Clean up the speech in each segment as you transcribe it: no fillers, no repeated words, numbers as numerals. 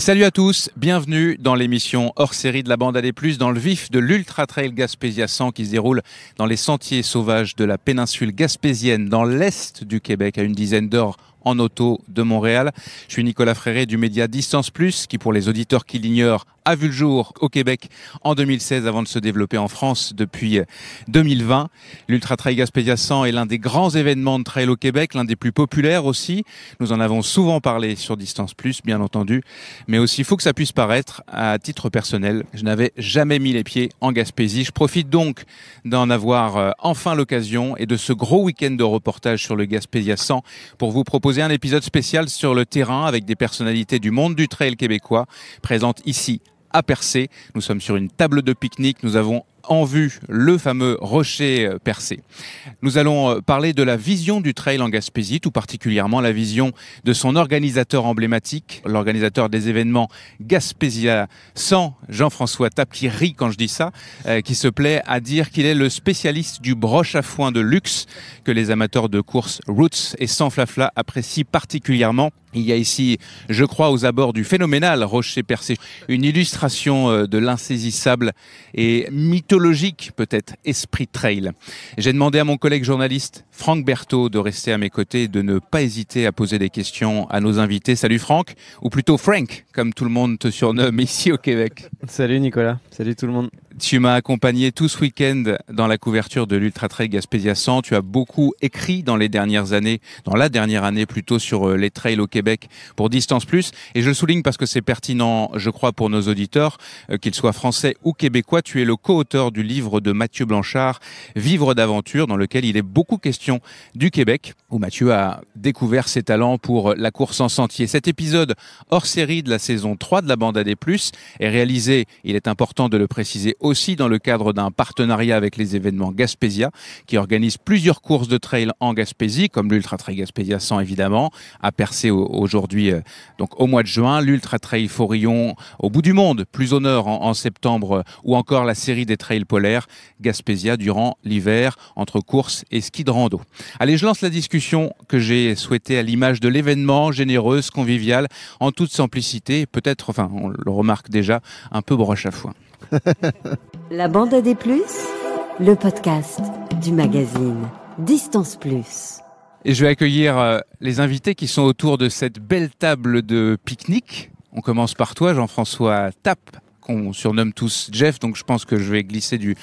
Salut à tous, bienvenue dans l'émission hors série de la bande AD+, dans le vif de l'Ultra Trail Gaspésia 100 qui se déroule dans les sentiers sauvages de la péninsule gaspésienne, dans l'est du Québec, à une dizaine d'heures en auto de Montréal. Je suis Nicolas Fréré du média Distance Plus, qui pour les auditeurs qui l'ignorent, a vu le jour au Québec en 2016 avant de se développer en France depuis 2020. L'Ultra Trail Gaspésia 100 est l'un des grands événements de trail au Québec, l'un des plus populaires aussi. Nous en avons souvent parlé sur Distance Plus, bien entendu. Mais aussi, il faut que ça puisse paraître, à titre personnel, je n'avais jamais mis les pieds en Gaspésie. Je profite donc d'en avoir enfin l'occasion et de ce gros week-end de reportage sur le Gaspésia 100 pour vous proposer un épisode spécial sur le terrain avec des personnalités du monde du trail québécois présentes ici à Percé. Nous sommes sur une table de pique-nique. Nous avons en vue le fameux rocher Percé. Nous allons parler de la vision du trail en Gaspésie, tout particulièrement la vision de son organisateur emblématique, l'organisateur des événements Gaspésia 100, Jean-François Tappe, qui rit quand je dis ça, qui se plaît à dire qu'il est le spécialiste du broche à foin de luxe que les amateurs de course Roots et Sans Flafla apprécient particulièrement. Il y a ici, je crois, aux abords du phénoménal rocher Percé, une illustration de l'insaisissable et mythologique, peut-être, esprit trail. J'ai demandé à mon collègue journaliste Franck Berthaud de rester à mes côtés et de ne pas hésiter à poser des questions à nos invités. Salut Franck, ou plutôt Frank, comme tout le monde te surnomme ici au Québec. Salut Nicolas, salut tout le monde. Tu m'as accompagné tout ce week-end dans la couverture de l'Ultra Trail Gaspésia 100. Tu as beaucoup écrit dans la dernière année plutôt, sur les trails au Québec pour Distance Plus. Et je le souligne parce que c'est pertinent, je crois, pour nos auditeurs, qu'ils soient français ou québécois. Tu es le co-auteur du livre de Mathieu Blanchard, Vivre d'aventure, dans lequel il est beaucoup question du Québec, où Mathieu a découvert ses talents pour la course en sentier. Cet épisode hors série de la saison 3 de la bande AD+, est réalisé, il est important de le préciser, aussi dans le cadre d'un partenariat avec les événements Gaspésia, qui organise plusieurs courses de trail en Gaspésie, comme l'Ultra Trail Gaspésia 100 évidemment, à Percé aujourd'hui, donc au mois de juin, l'Ultra Trail Forillon au bout du monde, plus au nord en septembre, ou encore la série des trails polaires Gaspésia durant l'hiver, entre courses et ski de rando. Allez, je lance la discussion que j'ai souhaitée à l'image de l'événement, généreuse, conviviale, en toute simplicité, peut-être, enfin on le remarque déjà, un peu broche à foin. La bande AD+, le podcast du magazine Distance Plus. Et je vais accueillir les invités qui sont autour de cette belle table de pique-nique. On commence par toi, Jean-François Tappe, qu'on surnomme tous Jeff, donc je pense que je vais glisser du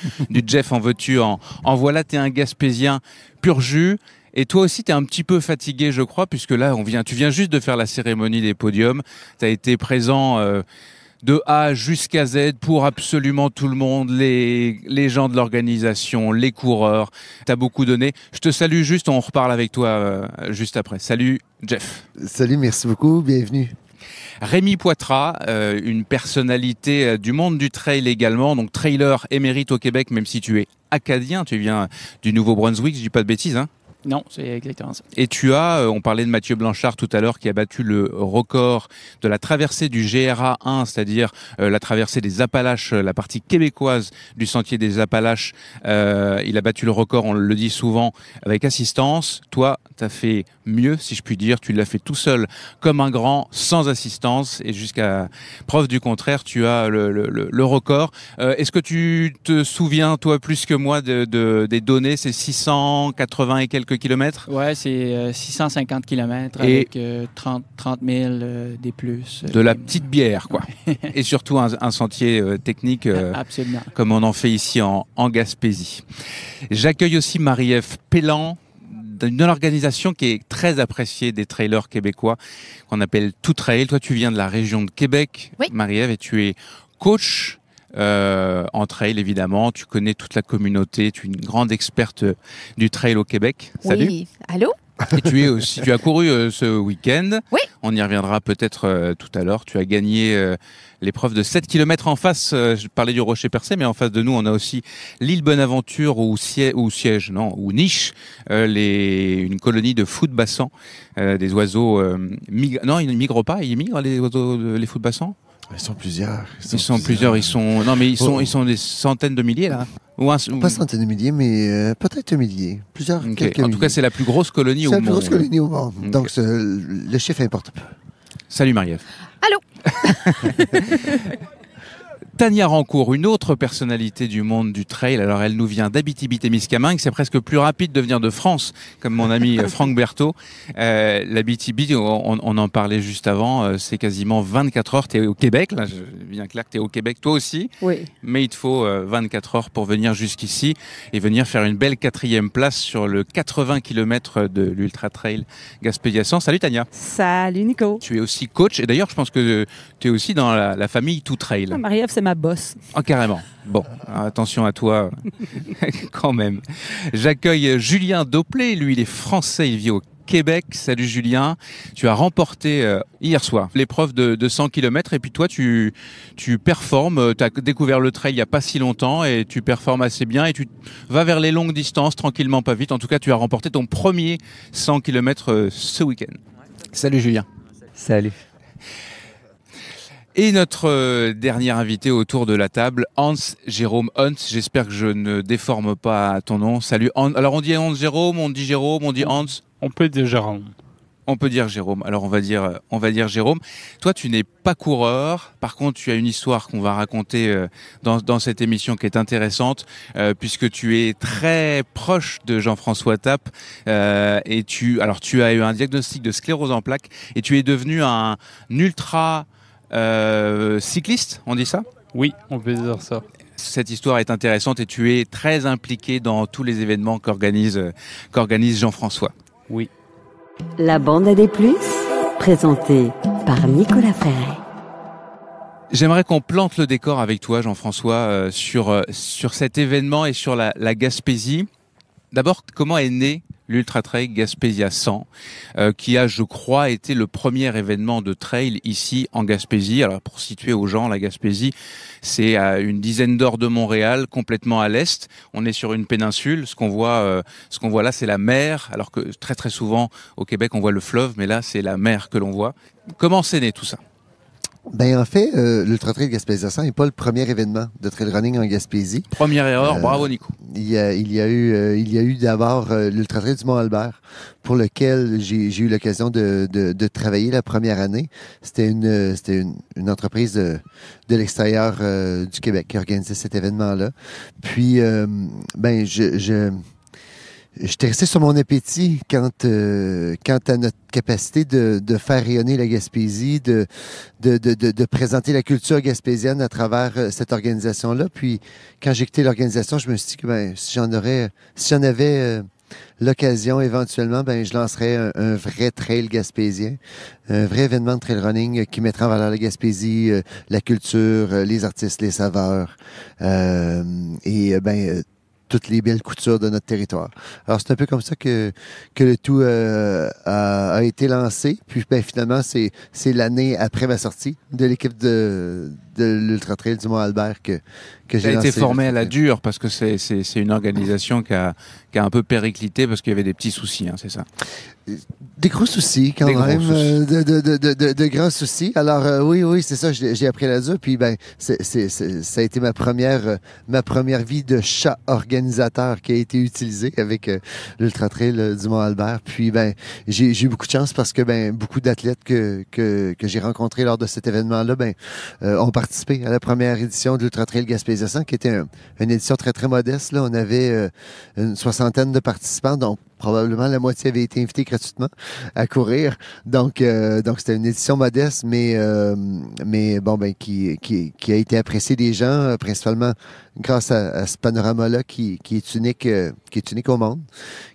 Jeff en veux-tu, en voilà, t'es un Gaspésien pur jus. Et toi aussi, t'es un petit peu fatigué, je crois, puisque là, tu viens juste de faire la cérémonie des podiums. T'as été présent de A jusqu'à Z pour absolument tout le monde, les gens de l'organisation, les coureurs. T'as beaucoup donné. Je te salue juste, on reparle avec toi juste après. Salut Jeff. Salut, merci beaucoup, bienvenue. Rémi Poitras, une personnalité du monde du trail également, donc trailer émérite au Québec, même si tu es acadien, tu viens du Nouveau-Brunswick, je dis pas de bêtises, hein? Non, c'est exactement ça. Et tu as, on parlait de Mathieu Blanchard tout à l'heure, qui a battu le record de la traversée du GRA 1, c'est-à-dire la traversée des Appalaches, la partie québécoise du sentier des Appalaches. Il a battu le record, on le dit souvent, avec assistance. Toi, tu as fait mieux, si je puis dire. Tu l'as fait tout seul, comme un grand, sans assistance. Et jusqu'à preuve du contraire, tu as le record. Est-ce que tu te souviens, toi, plus que moi, des données? C'est 680 et quelques kilomètres? Ouais, c'est 650 kilomètres avec 30 000 des plus. De la petite bière, quoi. Et surtout un sentier technique absolument, comme on en fait ici en Gaspésie. J'accueille aussi Marie-Ève Pellan, d'une organisation qui est très appréciée des trailers québécois, qu'on appelle Tout Trail. Toi, tu viens de la région de Québec, oui. Marie-Ève, et tu es coach en trail, évidemment. Tu connais toute la communauté, tu es une grande experte du trail au Québec. Salut. Oui, allô? Et tu as couru ce week-end. Oui. On y reviendra peut-être tout à l'heure. Tu as gagné l'épreuve de 7 km en face. Je parlais du Rocher Percé, mais en face de nous, on a aussi l'île Bonaventure ou Niche, une colonie de fous de bassan, des oiseaux non, ils ne migrent pas. Ils migrent, les oiseaux, les fous de bassan? Ils sont plusieurs. Ils sont des centaines de milliers, là. Pas centaines de milliers, mais peut-être un millier. Plusieurs, okay. Quelques En milliers. tout cas, c'est la plus grosse colonie au monde. C'est la plus grosse colonie au monde. Okay. Donc, le chiffre importe peu. Salut Marie-Ève. Allô. Tania Rancourt, une autre personnalité du monde du trail. Alors, elle nous vient d'Abitibi-Témiscamingue. C'est presque plus rapide de venir de France, comme mon ami Franck Berthaud. L'Abitibi, on en parlait juste avant, c'est quasiment 24 heures. Tu es au Québec, là, bien clair que tu es au Québec, toi aussi. Oui. Mais il te faut 24 heures pour venir jusqu'ici et venir faire une belle 4e place sur le 80 km de l'Ultra Trail Gaspésia-100. Salut Tania. Salut Nico. Tu es aussi coach et d'ailleurs, je pense que tu es aussi dans la famille Tout Trail. Marie-Ève, c'est ma boss. Oh, carrément. Bon, attention à toi quand même. J'accueille Julien Doplé. Lui, il est français, il vit au Québec. Salut Julien. Tu as remporté hier soir l'épreuve de 100 km et puis toi, tu performes. Tu as découvert le trail il n'y a pas si longtemps et tu performes assez bien et tu vas vers les longues distances tranquillement, pas vite. En tout cas, tu as remporté ton premier 100 km ce week-end. Salut Julien. Salut. Et notre dernier invité autour de la table, Hans-Jérôme Hunt. J'espère que je ne déforme pas ton nom. Salut Hans. Alors on dit Hans-Jérôme, on dit Hans. On peut dire Jérôme. On peut dire Jérôme. Alors on va dire Jérôme. Toi, tu n'es pas coureur. Par contre, tu as une histoire qu'on va raconter dans cette émission qui est intéressante, puisque tu es très proche de Jean-François Tappe. Et tu as eu un diagnostic de sclérose en plaques et tu es devenu un ultra cycliste, on dit ça ? Oui, on peut dire ça. Cette histoire est intéressante et tu es très impliqué dans tous les événements qu'organise Jean-François. Oui. La bande à des plus, présentée par Nicolas Ferret. J'aimerais qu'on plante le décor avec toi, Jean-François, sur cet événement et sur la Gaspésie. D'abord, comment est né l'Ultra Trail Gaspésia 100, qui a, je crois, été le premier événement de trail ici en Gaspésie. Alors, pour situer aux gens, la Gaspésie, c'est à une dizaine d'heures de Montréal, complètement à l'est. On est sur une péninsule. Ce qu'on voit là, c'est la mer, alors que très très souvent au Québec, on voit le fleuve, mais là, c'est la mer que l'on voit. Comment c'est né tout ça ? Ben en fait, l'Ultra Trail Gaspésia 100 n'est pas le premier événement de trail running en Gaspésie. Première erreur, bravo Nico. Il y a eu d'abord l'Ultra Trail du Mont-Albert, pour lequel j'ai eu l'occasion de travailler la première année. C'était une entreprise de l'extérieur du Québec qui organisait cet événement-là. Puis, j'étais resté sur mon appétit quant à notre capacité de faire rayonner la Gaspésie, de présenter la culture gaspésienne à travers cette organisation-là. Puis, quand j'ai quitté l'organisation, je me suis dit que si j'en avais l'occasion éventuellement, je lancerais un vrai trail gaspésien, un vrai événement de trail running qui mettrait en valeur la Gaspésie, la culture, les artistes, les saveurs, toutes les belles coutures de notre territoire. Alors, c'est un peu comme ça que le tout a été lancé. Puis, finalement, c'est l'année après ma sortie de l'équipe de l'Ultra Trail du Mont-Albert que j'ai lancé. Tu as été formé à la dure parce que c'est une organisation qui a un peu périclité parce qu'il y avait des petits soucis, hein, c'est ça? Des gros soucis, quand même. De grands soucis. Alors, oui, c'est ça. J'ai appris à la dure. Puis, ça a été ma première vie de chat organisateur qui a été utilisée avec l'Ultra Trail du Mont-Albert. Puis, j'ai eu beaucoup de chance parce que, beaucoup d'athlètes que j'ai rencontrés lors de cet événement-là, ont participé à la première édition de l'Ultra Trail Gaspésia 100, qui était une édition très, très modeste. Là, on avait une 60aine de participants, donc probablement la moitié avait été invitée gratuitement à courir. Donc c'était une édition modeste, mais qui a été appréciée des gens, principalement grâce à ce panorama-là qui est unique au monde,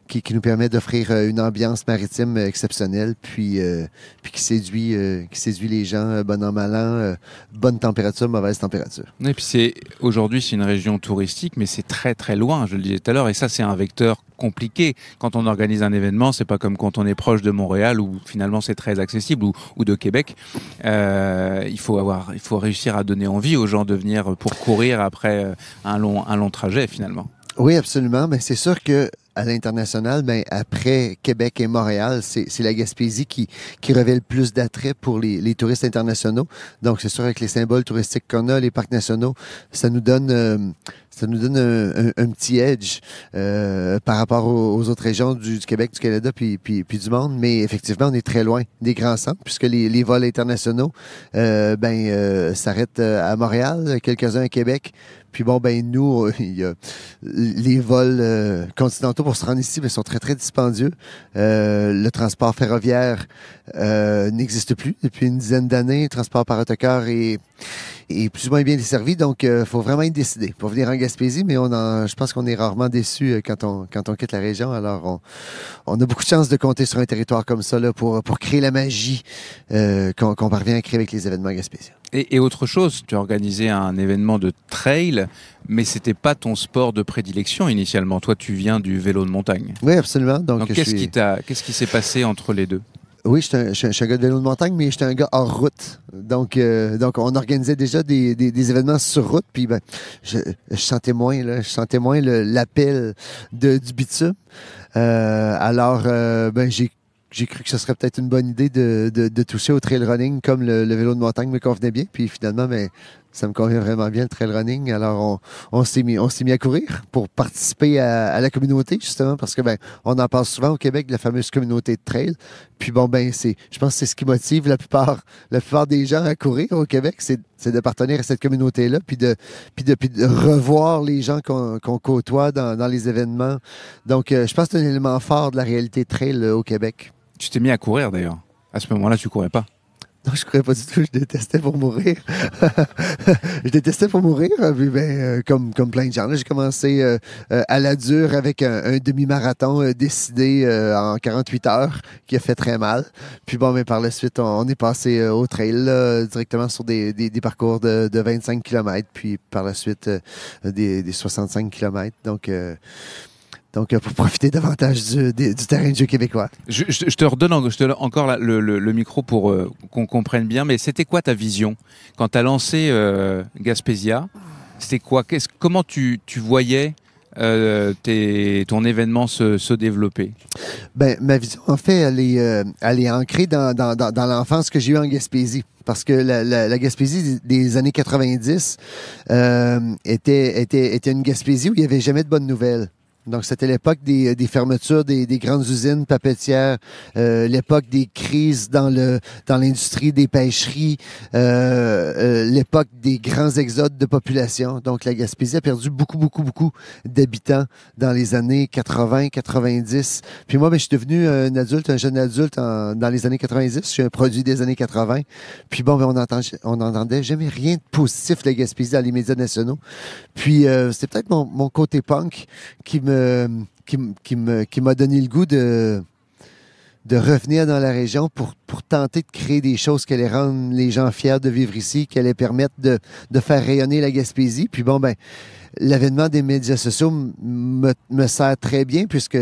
qui nous permet d'offrir une ambiance maritime exceptionnelle, puis qui séduit les gens, bon an, mal an, bonne température, mauvaise température. Et puis aujourd'hui, c'est une région touristique, mais c'est très très loin, je le disais tout à l'heure, et ça c'est un vecteur compliqué. Quand on organise un événement, c'est pas comme quand on est proche de Montréal où finalement c'est très accessible, ou de Québec. Il faut réussir à donner envie aux gens de venir pour courir après un long trajet finalement. Oui, absolument. Mais c'est sûr que à l'international, après Québec et Montréal, c'est la Gaspésie qui révèle plus d'attrait pour les touristes internationaux. Donc, c'est sûr, avec les symboles touristiques qu'on a, les parcs nationaux, ça nous donne ça nous donne un petit edge par rapport aux autres régions du Québec, du Canada, puis du monde. Mais effectivement, on est très loin des grands centres, puisque les vols internationaux s'arrêtent à Montréal, quelques-uns à Québec. Puis bon, nous, il y a les vols continentaux pour se rendre ici, mais sont très, très dispendieux. Le transport ferroviaire n'existe plus depuis une dizaine d'années. Le transport par autocar est plus ou moins bien desservi. Donc, il faut vraiment être décidé pour venir en Gaspésie, mais je pense qu'on est rarement déçu quand on quitte la région. Alors, on a beaucoup de chance de compter sur un territoire comme ça là, pour créer la magie qu'on parvient à créer avec les événements gaspésiens. Et autre chose, tu as organisé un événement de trail, mais c'était pas ton sport de prédilection initialement. Toi, tu viens du vélo de montagne. Oui, absolument. Donc qu'est-ce qui s'est passé entre les deux? Oui, je suis un gars de vélo de montagne, mais j'étais un gars hors route. Donc on organisait déjà des événements sur route, puis je sentais moins l'appel du bitume. Alors, j'ai cru que ce serait peut-être une bonne idée de toucher au trail running comme le vélo de montagne me convenait bien. Puis finalement, ça me convient vraiment bien le trail running. Alors, on s'est mis à courir pour participer à la communauté, justement, parce que on en parle souvent au Québec de la fameuse communauté de trail. Puis je pense que c'est ce qui motive la plupart des gens à courir au Québec, c'est d'appartenir à cette communauté-là, puis de revoir les gens qu'on côtoie dans les événements. Donc, je pense que c'est un élément fort de la réalité trail au Québec. Tu t'es mis à courir d'ailleurs. À ce moment-là, tu courais pas. Non, je courais pas du tout. Je détestais pour mourir. Puis comme plein de gens. J'ai commencé à la dure avec un demi-marathon décidé en 48 heures qui a fait très mal. Puis par la suite, on est passé au trail là, directement sur des parcours de 25 km. Puis par la suite, des 65 km. Donc, pour profiter davantage du terrain de jeu québécois. Je te redonne encore le micro pour qu'on comprenne bien, mais c'était quoi ta vision quand tu as lancé Gaspésia? C'était quoi? Comment tu voyais ton événement se développer? Ma vision, en fait, elle est ancrée dans l'enfance que j'ai eue en Gaspésie. Parce que la Gaspésie des années 90 était une Gaspésie où il n'y avait jamais de bonnes nouvelles. Donc, c'était l'époque des fermetures des grandes usines papetières, l'époque des crises dans l'industrie des pêcheries, l'époque des grands exodes de population. Donc, la Gaspésie a perdu beaucoup, beaucoup, beaucoup d'habitants dans les années 80, 90. Puis moi, je suis devenu un jeune adulte dans les années 90. Je suis un produit des années 80. Puis on n'entendait jamais rien de positif de la Gaspésie dans les médias nationaux. Puis, c'est peut-être mon côté punk qui m'a donné le goût de revenir dans la région pour tenter de créer des choses qui allaient rendre les gens fiers de vivre ici, qui allaient permettre de faire rayonner la Gaspésie. Puis l'avènement des médias sociaux me sert très bien puisque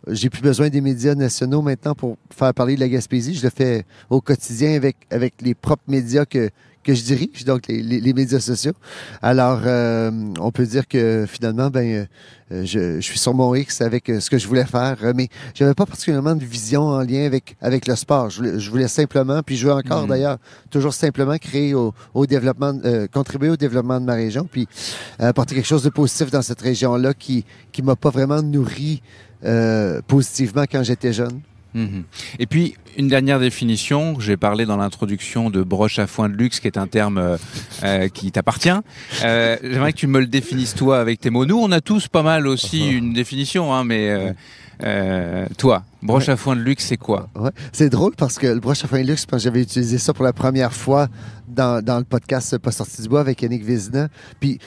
j'ai plus besoin des médias nationaux maintenant pour faire parler de la Gaspésie. Je le fais au quotidien avec les propres médias que je dirige, donc les médias sociaux. Alors, on peut dire que finalement, je suis sur mon X avec ce que je voulais faire, mais j'avais pas particulièrement de vision en lien avec le sport. Je voulais simplement, puis je veux encore d'ailleurs, toujours simplement créer au développement, contribuer au développement de ma région, puis apporter quelque chose de positif dans cette région-là qui m'a pas vraiment nourri positivement quand j'étais jeune. Et puis, une dernière définition, j'ai parlé dans l'introduction de broche à foin de luxe, qui est un terme qui t'appartient. J'aimerais que tu me le définisses toi avec tes mots. Nous, on a tous pas mal aussi une définition, mais toi, broche à foin de luxe, c'est quoi? Ouais. C'est drôle parce que le broche à foin de luxe, quand j'avais utilisé ça pour la première fois dans le podcast Pas sorti du bois avec Yannick Vézina, puis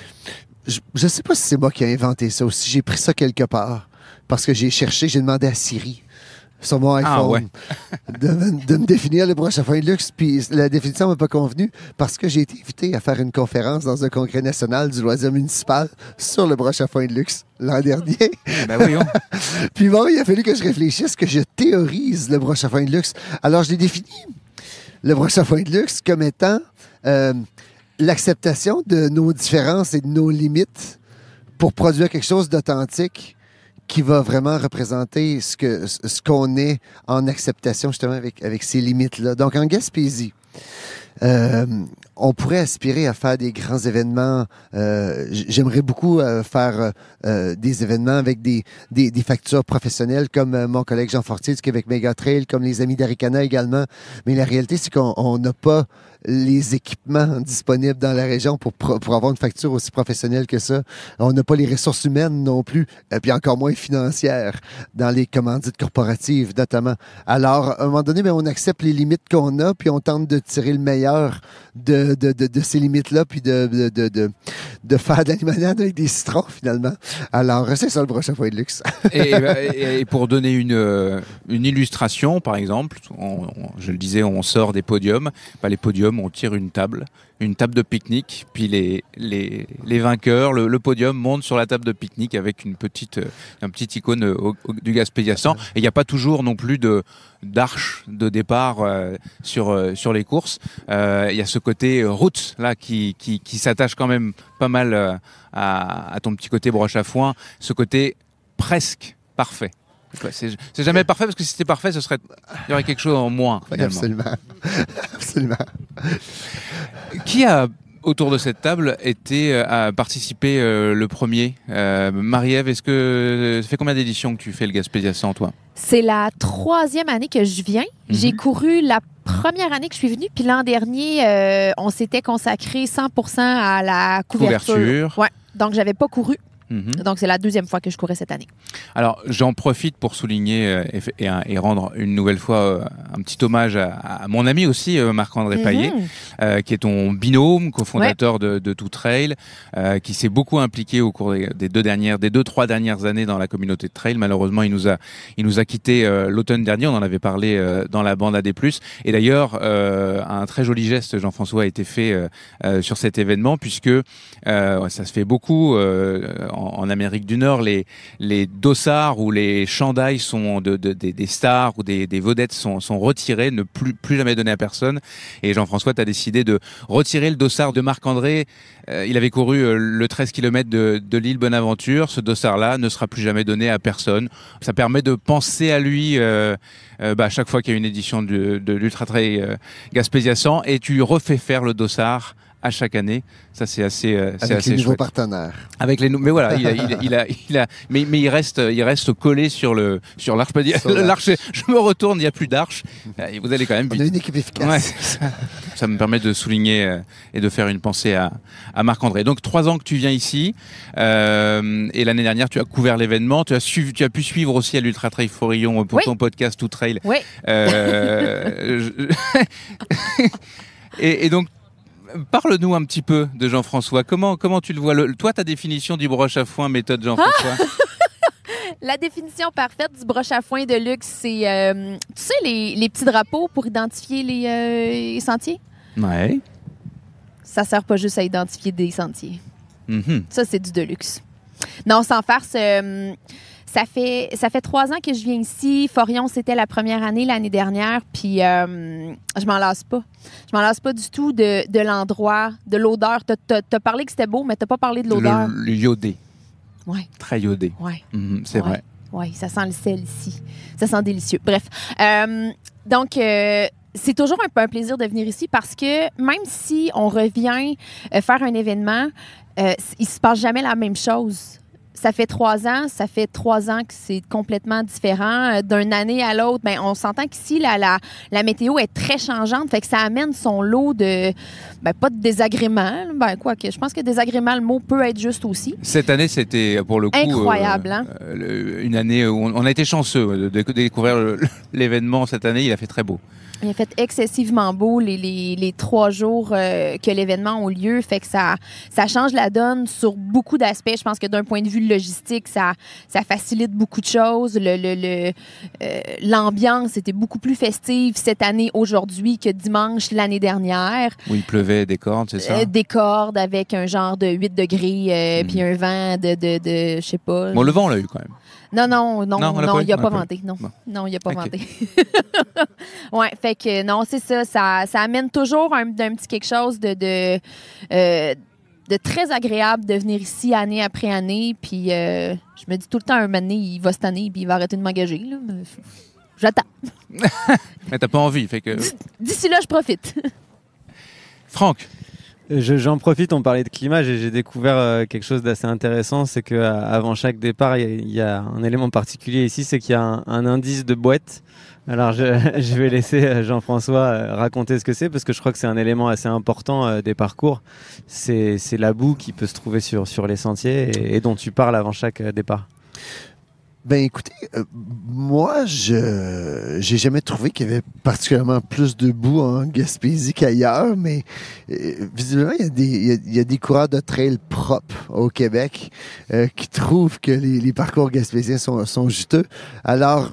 je sais pas si c'est moi qui ai inventé ça ou si j'ai pris ça quelque part, parce que j'ai demandé à Siri sur mon iPhone de me définir le broche à foin de luxe. Puis la définition m'a pas convenu parce que j'ai été invité à faire une conférence dans un congrès national du loisir municipal sur le broche à foin de luxe l'an dernier. Voyons. Puis il a fallu que je réfléchisse, que je théorise le broche à foin de luxe. Alors, je l'ai défini, le broche à foin de luxe, comme étant l'acceptation de nos différences et de nos limites pour produire quelque chose d'authentique qui va vraiment représenter ce qu'on est en acceptation justement avec ces limites-là. Donc, en Gaspésie, on pourrait aspirer à faire des grands événements. J'aimerais beaucoup faire des événements avec des factures professionnelles comme mon collègue Jean Fortier du Québec Méga Trail, comme les amis d'Aricana également. Mais la réalité, c'est qu'on n'a pas les équipements disponibles dans la région pour avoir une facture aussi professionnelle que ça. On n'a pas les ressources humaines non plus, et puis encore moins financières dans les commandites corporatives notamment. Alors, à un moment donné, on accepte les limites qu'on a, puis on tente de tirer le meilleur de ces limites-là, puis de faire de la limonade avec des citrons, finalement. Alors, c'est ça le broche à foin de luxe. et pour donner une illustration, par exemple, je le disais, on sort des podiums. Les podiums, on tire une table de pique-nique, puis les vainqueurs, le podium monte sur la table de pique-nique avec un petit icône du Gaspésia 100. Et il n'y a pas toujours non plus d'arche de départ sur les courses. Il y a ce côté route là qui s'attache quand même pas mal à ton petit côté broche à foin, ce côté presque parfait. C'est jamais parfait, parce que si c'était parfait, il y aurait quelque chose en moins. Finalement. Absolument. Qui a, autour de cette table, a participé le premier? Marie-Ève, ça fait combien d'éditions que tu fais le Gaspésia 100, toi? C'est la 3e année que je viens. J'ai couru la première année que je suis venue, puis l'an dernier, on s'était consacré 100% à la couverture. Ouais. Donc, j'avais pas couru. Donc, c'est la 2e fois que je courais cette année. Alors, j'en profite pour souligner et rendre une nouvelle fois un petit hommage à mon ami aussi, Marc-André Paillet, qui est ton binôme, cofondateur de Tout Trail, qui s'est beaucoup impliqué au cours des 2-3 dernières années dans la communauté de trail. Malheureusement, il nous a quittés l'automne dernier. On en avait parlé dans la bande AD+. Et d'ailleurs, un très joli geste, Jean-François, a été fait sur cet événement, puisque ça se fait beaucoup en Amérique du Nord, les dossards ou les chandails sont des stars ou des vedettes sont retirés, ne plus jamais donnés à personne. Et Jean-François, tu as décidé de retirer le dossard de Marc-André. Il avait couru le 13 km de l'île Bonaventure. Ce dossard-là ne sera plus jamais donné à personne. Ça permet de penser à lui à chaque fois qu'il y a une édition de l'Ultra Trail Gaspésia 100, et tu lui refais faire le dossard à chaque année. Ça, c'est assez avec les nouveaux partenaires. Mais voilà, mais il reste collé sur l'arche. L'arche, je me retourne, il n'y a plus d'arche. Vous allez quand même vite. On a une équipe efficace. Ouais, ça me permet de souligner et de faire une pensée à Marc-André. Donc 3 ans que tu viens ici, et l'année dernière tu as couvert l'événement. Tu as pu suivre aussi à l'Ultra Trail Forillon pour ton podcast Tout Trail. Oui. Et donc, parle-nous un petit peu de Jean-François. Comment tu le vois? Toi, ta définition du broche à foin, méthode Jean-François? La définition parfaite du broche à foin de luxe, c'est, tu sais, les petits drapeaux pour identifier les sentiers? Ouais. Ça sert pas juste à identifier des sentiers. Ça, c'est du deluxe. Non, sans farce, ça fait 3 ans que je viens ici. Forillon, c'était la première année l'année dernière. Puis, je m'en lasse pas. Je m'en lasse pas du tout de l'endroit, de l'odeur. T'as parlé que c'était beau, mais t'as pas parlé de l'odeur. Le iodé. Oui. Très iodé. Oui. C'est vrai. Oui, ça sent le sel ici. Ça sent délicieux. Bref. Donc, c'est toujours un plaisir de venir ici parce que même si on revient faire un événement, il se passe jamais la même chose. Ça fait 3 ans que c'est complètement différent. D'une année à l'autre, on s'entend qu'ici, la météo est très changeante, fait que ça amène son lot de, pas de désagréments, quoique, je pense que désagrément, le mot peut être juste aussi. Cette année, c'était pour le coup incroyable. Une année où on a été chanceux de découvrir l'événement cette année. Il a fait très beau. Il a fait excessivement beau les 3 jours que l'événement a lieu. Fait que ça change la donne sur beaucoup d'aspects. Je pense que d'un point de vue logistique, ça facilite beaucoup de choses. L'ambiance était beaucoup plus festive cette année, aujourd'hui, que dimanche l'année dernière. Où il pleuvait des cordes, c'est ça? Des cordes avec un genre de 8 degrés, puis un vent de je sais pas. Bon, le vent, on l'a eu quand même. Non, il n'a pas venté. Non, il n'a pas venté. Ouais, fait que non, c'est ça. Ça amène toujours un petit quelque chose de très agréable de venir ici année après année. Puis je me dis tout le temps, un moment donné, il va cette année puis il va arrêter de m'engager. Là. J'attends. Mais t'as pas envie, fait que... D'ici là, je profite. Franck. J'en profite, on parlait de climat, j'ai découvert quelque chose d'assez intéressant, c'est qu'avant chaque départ, il y a un élément particulier ici, c'est qu'il y a un indice de boîte. Alors je vais laisser Jean-François raconter ce que c'est, parce que je crois que c'est un élément assez important des parcours. C'est la boue qui peut se trouver sur les sentiers et dont tu parles avant chaque départ. Ben écoutez, moi, j'ai jamais trouvé qu'il y avait particulièrement plus de boue en Gaspésie qu'ailleurs, mais visiblement, il y a des coureurs de trail propres au Québec qui trouvent que les parcours gaspésiens sont juteux. Alors,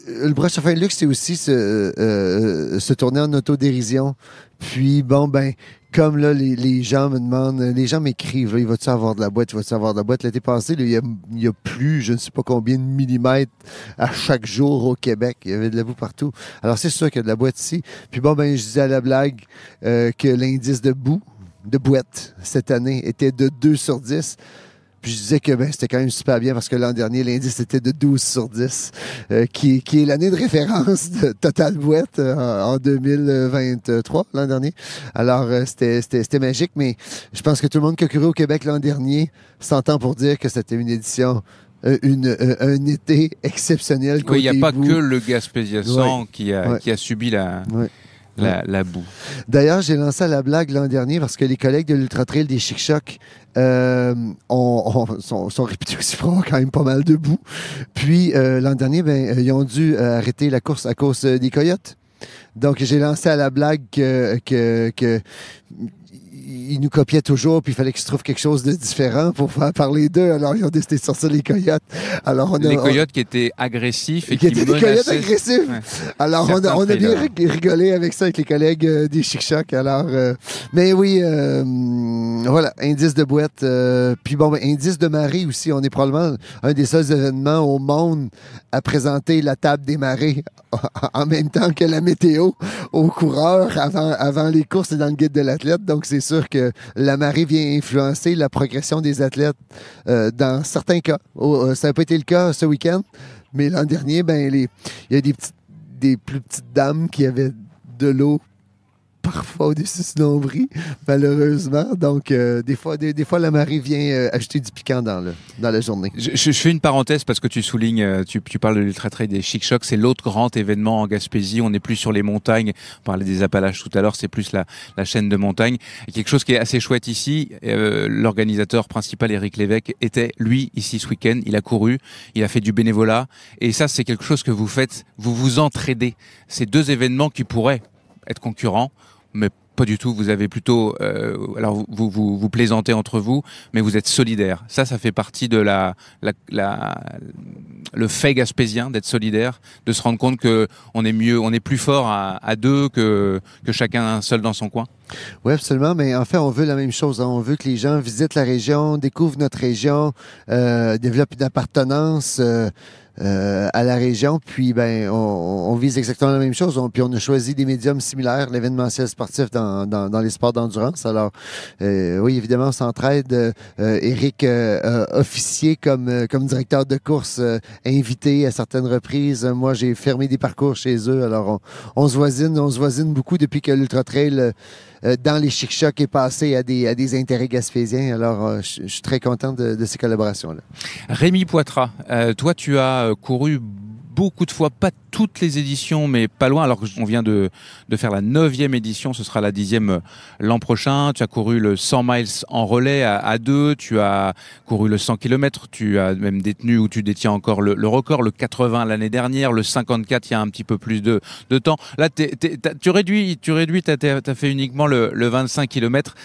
le broche à fin de luxe, c'est aussi se tourner en autodérision. Puis, bon, ben, comme là, les gens me demandent, les gens m'écrivent, il va-tu avoir de la boîte, L'été passé, là, il y a plus, je ne sais pas combien de millimètres à chaque jour au Québec. Il y avait de la boue partout. Alors, c'est sûr qu'il y a de la boîte ici. Puis bon, ben, je disais à la blague que l'indice de boîte, cette année, était de 2 sur 10. Puis je disais que c'était quand même super bien parce que l'an dernier, l'indice était de 12 sur 10, qui est l'année de référence de Total Boîte en 2023, l'an dernier. Alors, c'était magique, mais je pense que tout le monde qui a couru au Québec l'an dernier s'entend pour dire que c'était une édition un été exceptionnel. Oui, il n'y a pas que le Gaspésia 100 qui a subi la boue. D'ailleurs, j'ai lancé à la blague l'an dernier parce que les collègues de l'Ultra Trail des Chic Chocs sont réputés aussi pour avoir quand même pas mal de boue. Puis, l'an dernier, ils ont dû arrêter la course à cause des coyotes. Donc, j'ai lancé à la blague que ils nous copiaient toujours, puis il fallait qu'ils se trouvent quelque chose de différent pour faire parler d'eux. Alors, ils ont décidé de sortir les coyotes. Alors, les coyotes qui étaient agressifs et qui étaient des coyotes agressifs. Ouais. Alors, on a bien rigolé avec ça avec les collègues des Chic Chocs. Alors, mais oui, voilà, indice de boîte. Puis bon, indice de marée aussi. On est probablement un des seuls événements au monde à présenter la table des marées en même temps que la météo aux coureurs avant les courses et dans le guide de l'athlète. Donc, c'est sûr que la marée vient influencer la progression des athlètes dans certains cas. Ça n'a pas été le cas ce week-end, mais l'an dernier, il y a des plus petites dames qui avaient de l'eau parfois au-dessus du nombril, malheureusement. Donc, des fois, la marée vient ajouter du piquant dans la journée. Je fais une parenthèse parce que tu soulignes, tu parles de l'Ultra Trail des Chic Chocs, c'est l'autre grand événement en Gaspésie. On n'est plus sur les montagnes. On parlait des Appalaches tout à l'heure, c'est plus la chaîne de montagnes. Et quelque chose qui est assez chouette ici, l'organisateur principal, Éric Lévesque, était, lui, ici ce week-end. Il a couru, il a fait du bénévolat. Et ça, c'est quelque chose que vous faites, vous vous entraidez. C'est deux événements qui pourraient être concurrents, mais pas du tout. Vous avez plutôt, alors vous plaisantez entre vous, mais vous êtes solidaires. Ça fait partie de le fait gaspésien d'être solidaire, de se rendre compte que on est plus fort à deux que chacun seul dans son coin. Oui, absolument. Mais en fait, on veut la même chose. On veut que les gens visitent la région, découvrent notre région, développent une appartenance à la région. Puis, on vise exactement la même chose. Puis, on a choisi des médiums similaires, l'événementiel sportif dans les sports d'endurance. Alors, oui, évidemment, on s'entraide. Éric, officier comme directeur de course, invité à certaines reprises. Moi, j'ai fermé des parcours chez eux. Alors, on se voisine beaucoup depuis que l'Ultra Trail dans les Chic Chocs est passé à des intérêts gaspésiens. Alors, je suis très content de ces collaborations-là. Rémi Poitras, toi, tu as couru beaucoup de fois, pas toutes les éditions, mais pas loin. Alors qu'on vient de faire la 9e édition, ce sera la 10e l'an prochain. Tu as couru le 100 miles en relais à deux. Tu as couru le 100 km. Tu as même détenu, ou tu détiens encore le record, le 80 l'année dernière, le 54 il y a un petit peu plus de temps. Là, tu réduis, t'as fait uniquement le 25 km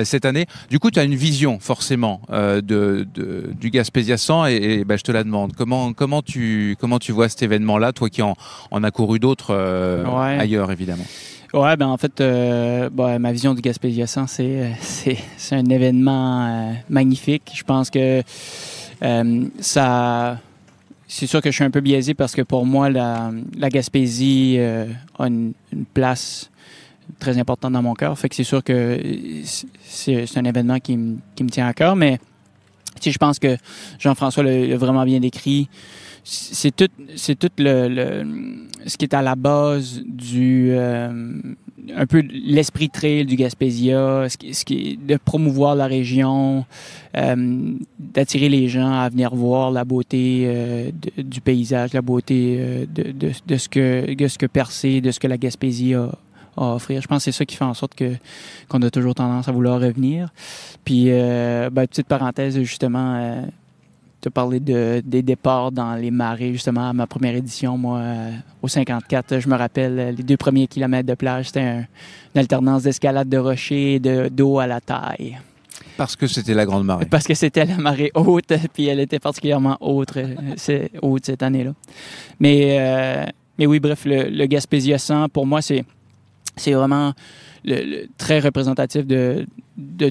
cette année. Du coup, tu as une vision forcément du Gaspésia 100 et je te la demande. Comment tu vois cet événement-là, toi qui en as couru d'autres ailleurs, évidemment? Ouais, en fait, ma vision du Gaspésia 100, c'est un événement magnifique. Je pense que c'est sûr que je suis un peu biaisé parce que pour moi, la Gaspésie a une place très importante dans mon cœur. Fait que c'est sûr que c'est un événement qui me tient à cœur, mais je pense que Jean-François l'a vraiment bien décrit. C'est tout ce qui est à la base du un peu l'esprit trail du Gaspésia, ce qui est de promouvoir la région, d'attirer les gens à venir voir la beauté du paysage, la beauté de ce que Percé, de ce que la Gaspésie a à offrir. Je pense que c'est ça qui fait en sorte qu'on a toujours tendance à vouloir revenir. Puis, petite parenthèse, justement, tu as parlé des départs dans les marais, justement, à ma première édition, moi, au 54. Je me rappelle, les 2 premiers kilomètres de plage, c'était une alternance d'escalade de rochers et d'eau à la taille. Parce que c'était la grande marée. Parce que c'était la marée haute, puis elle était particulièrement haute cette année-là. Mais oui, bref, le Gaspésia 100, pour moi, c'est vraiment très représentatif de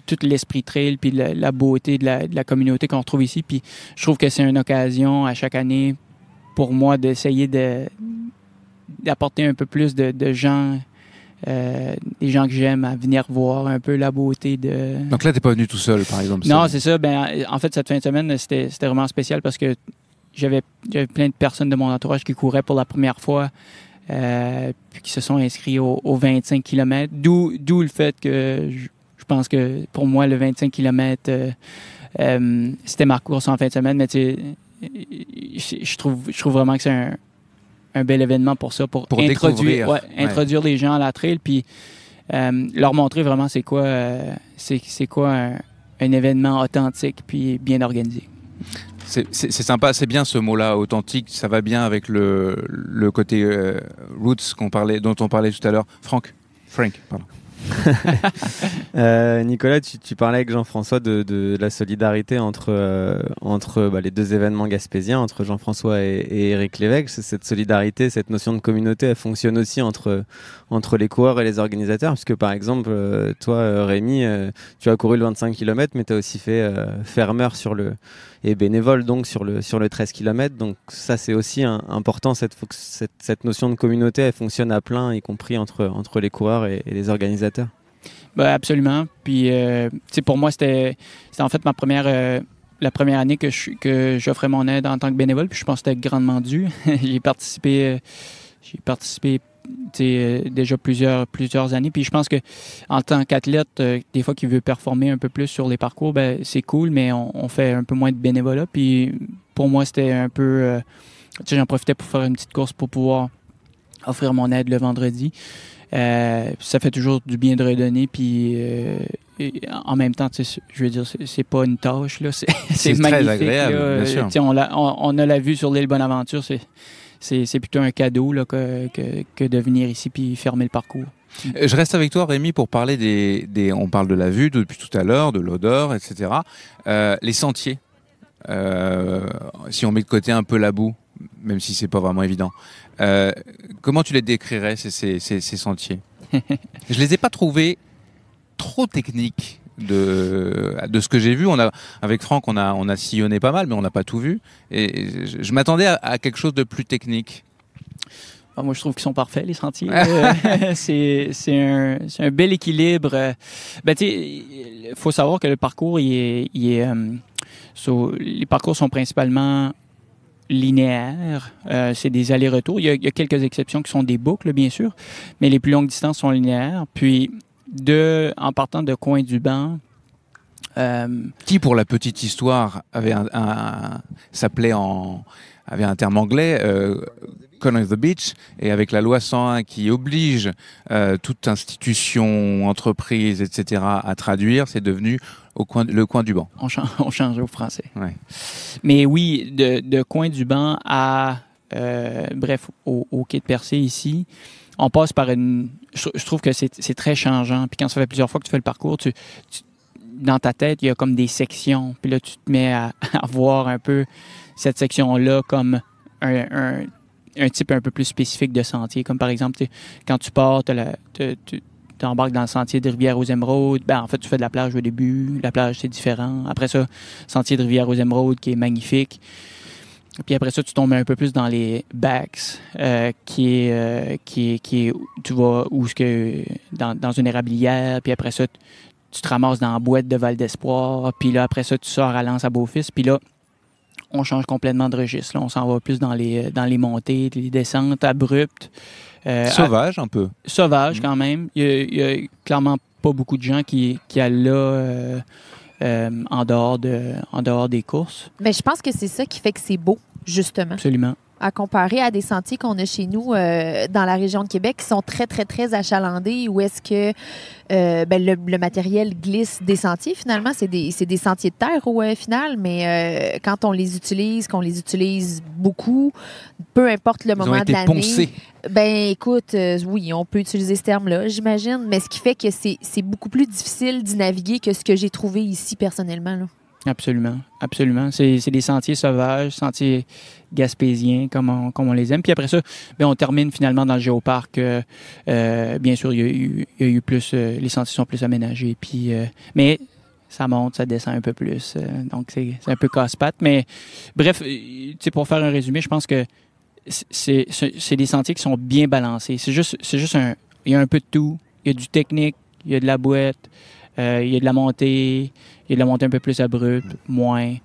tout l'esprit trail puis la beauté de la communauté qu'on retrouve ici. Puis je trouve que c'est une occasion à chaque année pour moi d'essayer d'apporter un peu plus de gens, des gens que j'aime à venir voir un peu la beauté de... Donc là, t'es pas venu tout seul, par exemple? Non, c'est ça. En fait, cette fin de semaine, c'était vraiment spécial parce que j'avais plein de personnes de mon entourage qui couraient pour la première fois. Puis qui se sont inscrits aux 25 km. D'où le fait que je pense que pour moi, le 25 km, c'était ma course en fin de semaine. Mais tu sais, je trouve vraiment que c'est un bel événement pour ça, pour introduire les gens à la trail, puis leur montrer vraiment c'est quoi un événement authentique puis bien organisé. C'est sympa, c'est bien ce mot-là, authentique, ça va bien avec le côté roots dont on parlait tout à l'heure. Frank, pardon. Nicolas, tu parlais avec Jean-François de la solidarité entre les 2 événements gaspésiens, entre Jean-François et Éric Lévesque. Cette solidarité, cette notion de communauté, elle fonctionne aussi entre les coureurs et les organisateurs, puisque par exemple, toi, Rémi, tu as couru le 25 km, mais tu as aussi fait fermeur et bénévole donc sur le 13 km. Donc ça, c'est aussi important, cette notion de communauté, elle fonctionne à plein, y compris entre les coureurs et les organisateurs. Ben, absolument. Puis, pour moi, c'était en fait la première année que j'offrais mon aide en tant que bénévole. Puis je pense que c'était grandement dû. J'ai participé déjà plusieurs années. Puis je pense que en tant qu'athlète, des fois qui veut performer un peu plus sur les parcours, ben c'est cool, mais on fait un peu moins de bénévolat. Puis pour moi, c'était un peu... j'en profitais pour faire une petite course pour pouvoir offrir mon aide le vendredi. Ça fait toujours du bien de redonner, puis en même temps, je veux dire, c'est pas une tâche, là, c'est magnifique. Très agréable, là. bien sûr. On a la vue sur l'île Bonaventure, c'est plutôt un cadeau là, que de venir ici puis fermer le parcours. Je reste avec toi, Rémi, pour parler on parle de la vue depuis tout à l'heure, de l'odeur, etc. Les sentiers, si on met de côté un peu la boue, même si c'est pas vraiment évident. Comment tu les décrirais, ces sentiers? Je les ai pas trouvés trop techniques de ce que j'ai vu. Avec Franck, on a sillonné pas mal, mais on n'a pas tout vu. Et je m'attendais à quelque chose de plus technique. Moi, je trouve qu'ils sont parfaits, les sentiers. C'est un bel équilibre. Il faut savoir que le parcours, les parcours sont principalement linéaires. C'est des allers-retours. Il y a quelques exceptions qui sont des boucles, bien sûr, mais les plus longues distances sont linéaires. Puis, en partant de Coin-du-Banc, qui, pour la petite histoire, avait avait un terme anglais, Corner of the Beach, et avec la loi 101 qui oblige toute institution, entreprise, etc. à traduire, c'est devenu le coin du banc. On change au français. Ouais. Mais oui, de Coin-du-Banc à, au quai de Percé ici, on passe par je trouve que c'est très changeant. Puis quand ça fait plusieurs fois que tu fais le parcours, dans ta tête, il y a comme des sections. Puis là, tu te mets à voir un peu cette section-là comme un type un peu plus spécifique de sentier. Comme par exemple, quand tu pars, tu embarques dans le sentier de Rivière-aux-Émeraudes. En fait, tu fais de la plage au début. La plage, c'est différent. Après ça, sentier de Rivière-aux-Émeraudes qui est magnifique. Puis après ça, tu tombes un peu plus dans les backs, qui est tu vas dans une érablière. Puis après ça, tu te ramasses dans la boîte de Val d'Espoir, puis là, après ça, tu sors à Lens à Beaufils, puis là, on change complètement de registre. Là, on s'en va plus dans les montées, les descentes abruptes. Sauvage, un peu. Sauvage, quand même. Il y a clairement pas beaucoup de gens qui allent là en dehors des courses. Mais je pense que c'est ça qui fait que c'est beau, justement. Absolument. À comparer à des sentiers qu'on a chez nous dans la région de Québec qui sont très, très, très achalandés, où est-ce que le matériel glisse des sentiers, finalement. C'est des sentiers de terre au final, mais quand on les utilise, qu'on les utilise beaucoup, peu importe le moment de l'année... poncés. Ben écoute, oui, on peut utiliser ce terme-là, j'imagine, mais ce qui fait que c'est beaucoup plus difficile d'y naviguer que ce que j'ai trouvé ici, personnellement, là. Absolument, absolument. C'est des sentiers sauvages, sentiers gaspésiens, comme on les aime. Puis après ça, on termine finalement dans le géoparc. Bien sûr, il y a eu plus... les sentiers sont plus aménagés. Puis, mais ça monte, ça descend un peu plus. Donc, c'est un peu casse-pattes. Mais bref, pour faire un résumé, je pense que c'est des sentiers qui sont bien balancés. C'est juste il y a un peu de tout. Il y a du technique, il y a de la boîte, il y a de la montée... Il y a de la montée un peu plus abrupte, moins.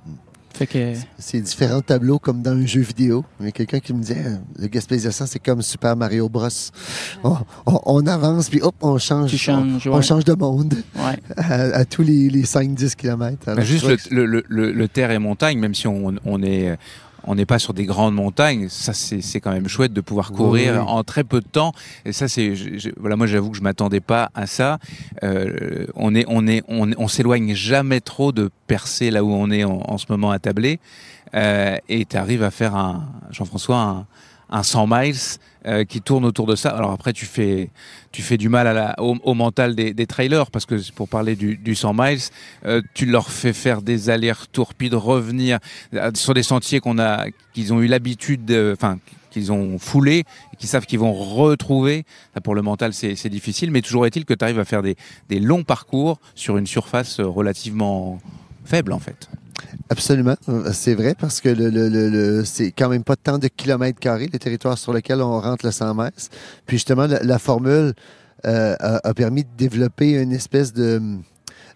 Fait que... C'est différents tableaux comme dans un jeu vidéo. Il y a quelqu'un qui me disait le Gaspésia 100, c'est comme Super Mario Bros. On avance, puis hop, on change de monde à tous les 5-10 km. Juste le terre et montagne, même si on n'est pas sur des grandes montagnes, ça c'est quand même chouette de pouvoir courir en très peu de temps. Et ça moi j'avoue que je m'attendais pas à ça. On s'éloigne jamais trop de percer là où on est en ce moment attablé. Et tu arrives à faire Jean-François, un 100 miles qui tourne autour de ça. Alors après, tu fais du mal au mental des trailers, parce que pour parler du 100 miles, tu leur fais faire des allers-retours, puis de revenir sur des sentiers qu'ils ont eu l'habitude, qu'ils ont foulés, et qu'ils savent qu'ils vont retrouver. Ça, pour le mental, c'est difficile, mais toujours est-il que tu arrives à faire des longs parcours sur une surface relativement faible, en fait. Absolument, c'est vrai, parce que c'est quand même pas tant de kilomètres carrés, le territoire sur lequel on rentre le 100 mètres. Puis justement, la formule a permis de développer une espèce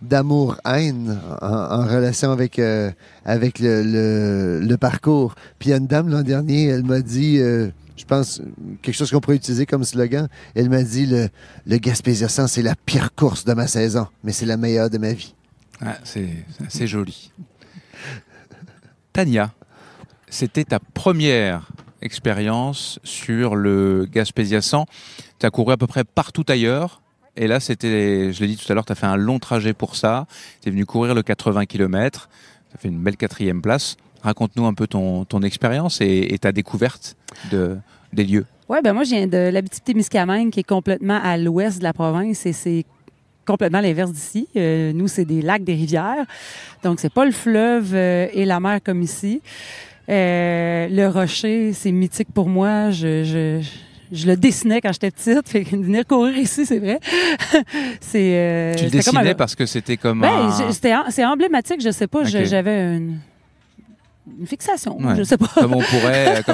d'amour-haine en relation avec le parcours. Puis il y a une dame l'an dernier, elle m'a dit... je pense, quelque chose qu'on pourrait utiliser comme slogan. Elle m'a dit, le Gaspésia 100, c'est la pire course de ma saison, mais c'est la meilleure de ma vie. Ah, c'est joli. Tania, c'était ta première expérience sur le Gaspésia 100. Tu as couru à peu près partout ailleurs. Et là, je l'ai dit tout à l'heure, tu as fait un long trajet pour ça. Tu es venu courir le 80 km. Tu as fait une belle 4e place. Raconte-nous un peu ton expérience et ta découverte des lieux. Oui, moi, je viens de l'Abitibi-Témiscamingue, qui est complètement à l'ouest de la province, et c'est complètement l'inverse d'ici. Nous, c'est des lacs, des rivières. Donc, c'est pas le fleuve et la mer comme ici. Le rocher, c'est mythique pour moi. Je le dessinais quand j'étais petite. Fait que venir courir ici, c'est vrai. Tu le dessinais parce que c'était comme c'est emblématique, je sais pas. Okay. J'avais une fixation, ouais. Je sais pas. Comme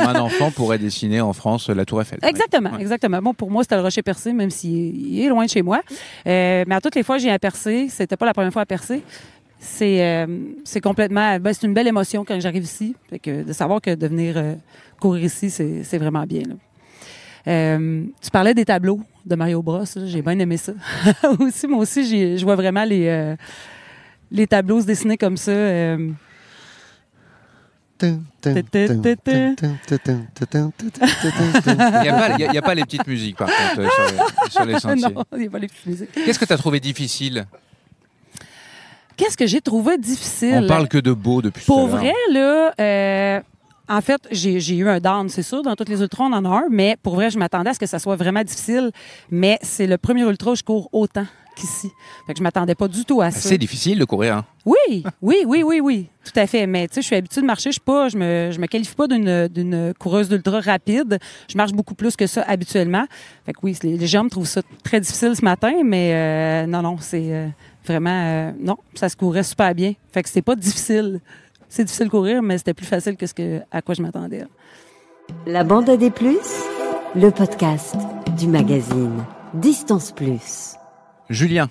un enfant pourrait dessiner en France la Tour Eiffel. Exactement, ouais. Exactement. Bon, pour moi, c'était le rocher percé, même s'il est loin de chez moi. Mais à toutes les fois que j'ai à percer, c'était pas la première fois à percer. C'est complètement... c'est une belle émotion quand j'arrive ici. Fait que de savoir que de venir courir ici, c'est vraiment bien, là. Tu parlais des tableaux de Mario Bros. Là, j'ai bien aimé ça. Moi aussi, je vois vraiment les tableaux se dessiner comme ça. Il n'y a pas les petites musiques, par contre, sur les sentiers. Non, il n'y a pas les petites musiques. Qu'est-ce que tu as trouvé difficile? Qu'est-ce que j'ai trouvé difficile? On parle que de beau depuis tout à l'heure. Pour vrai, là, en fait, j'ai eu un down, c'est sûr. Dans toutes les ultras, on en a un. Mais pour vrai, je m'attendais à ce que ça soit vraiment difficile. Mais c'est le premier ultra où je cours autant qu'ici. Fait que je m'attendais pas du tout à ça. C'est difficile de courir, hein? Oui. Tout à fait. Mais tu sais, je suis habituée de marcher. Je me qualifie pas d'une coureuse d'ultra rapide. Je marche beaucoup plus que ça habituellement. Fait que oui, les gens me trouvent ça très difficile ce matin. Mais non, c'est vraiment... non, ça se courait super bien. Fait que c'est pas difficile. C'est difficile de courir, mais c'était plus facile que à quoi je m'attendais. La Bande à des Plus, le podcast du magazine Distance Plus. Julien,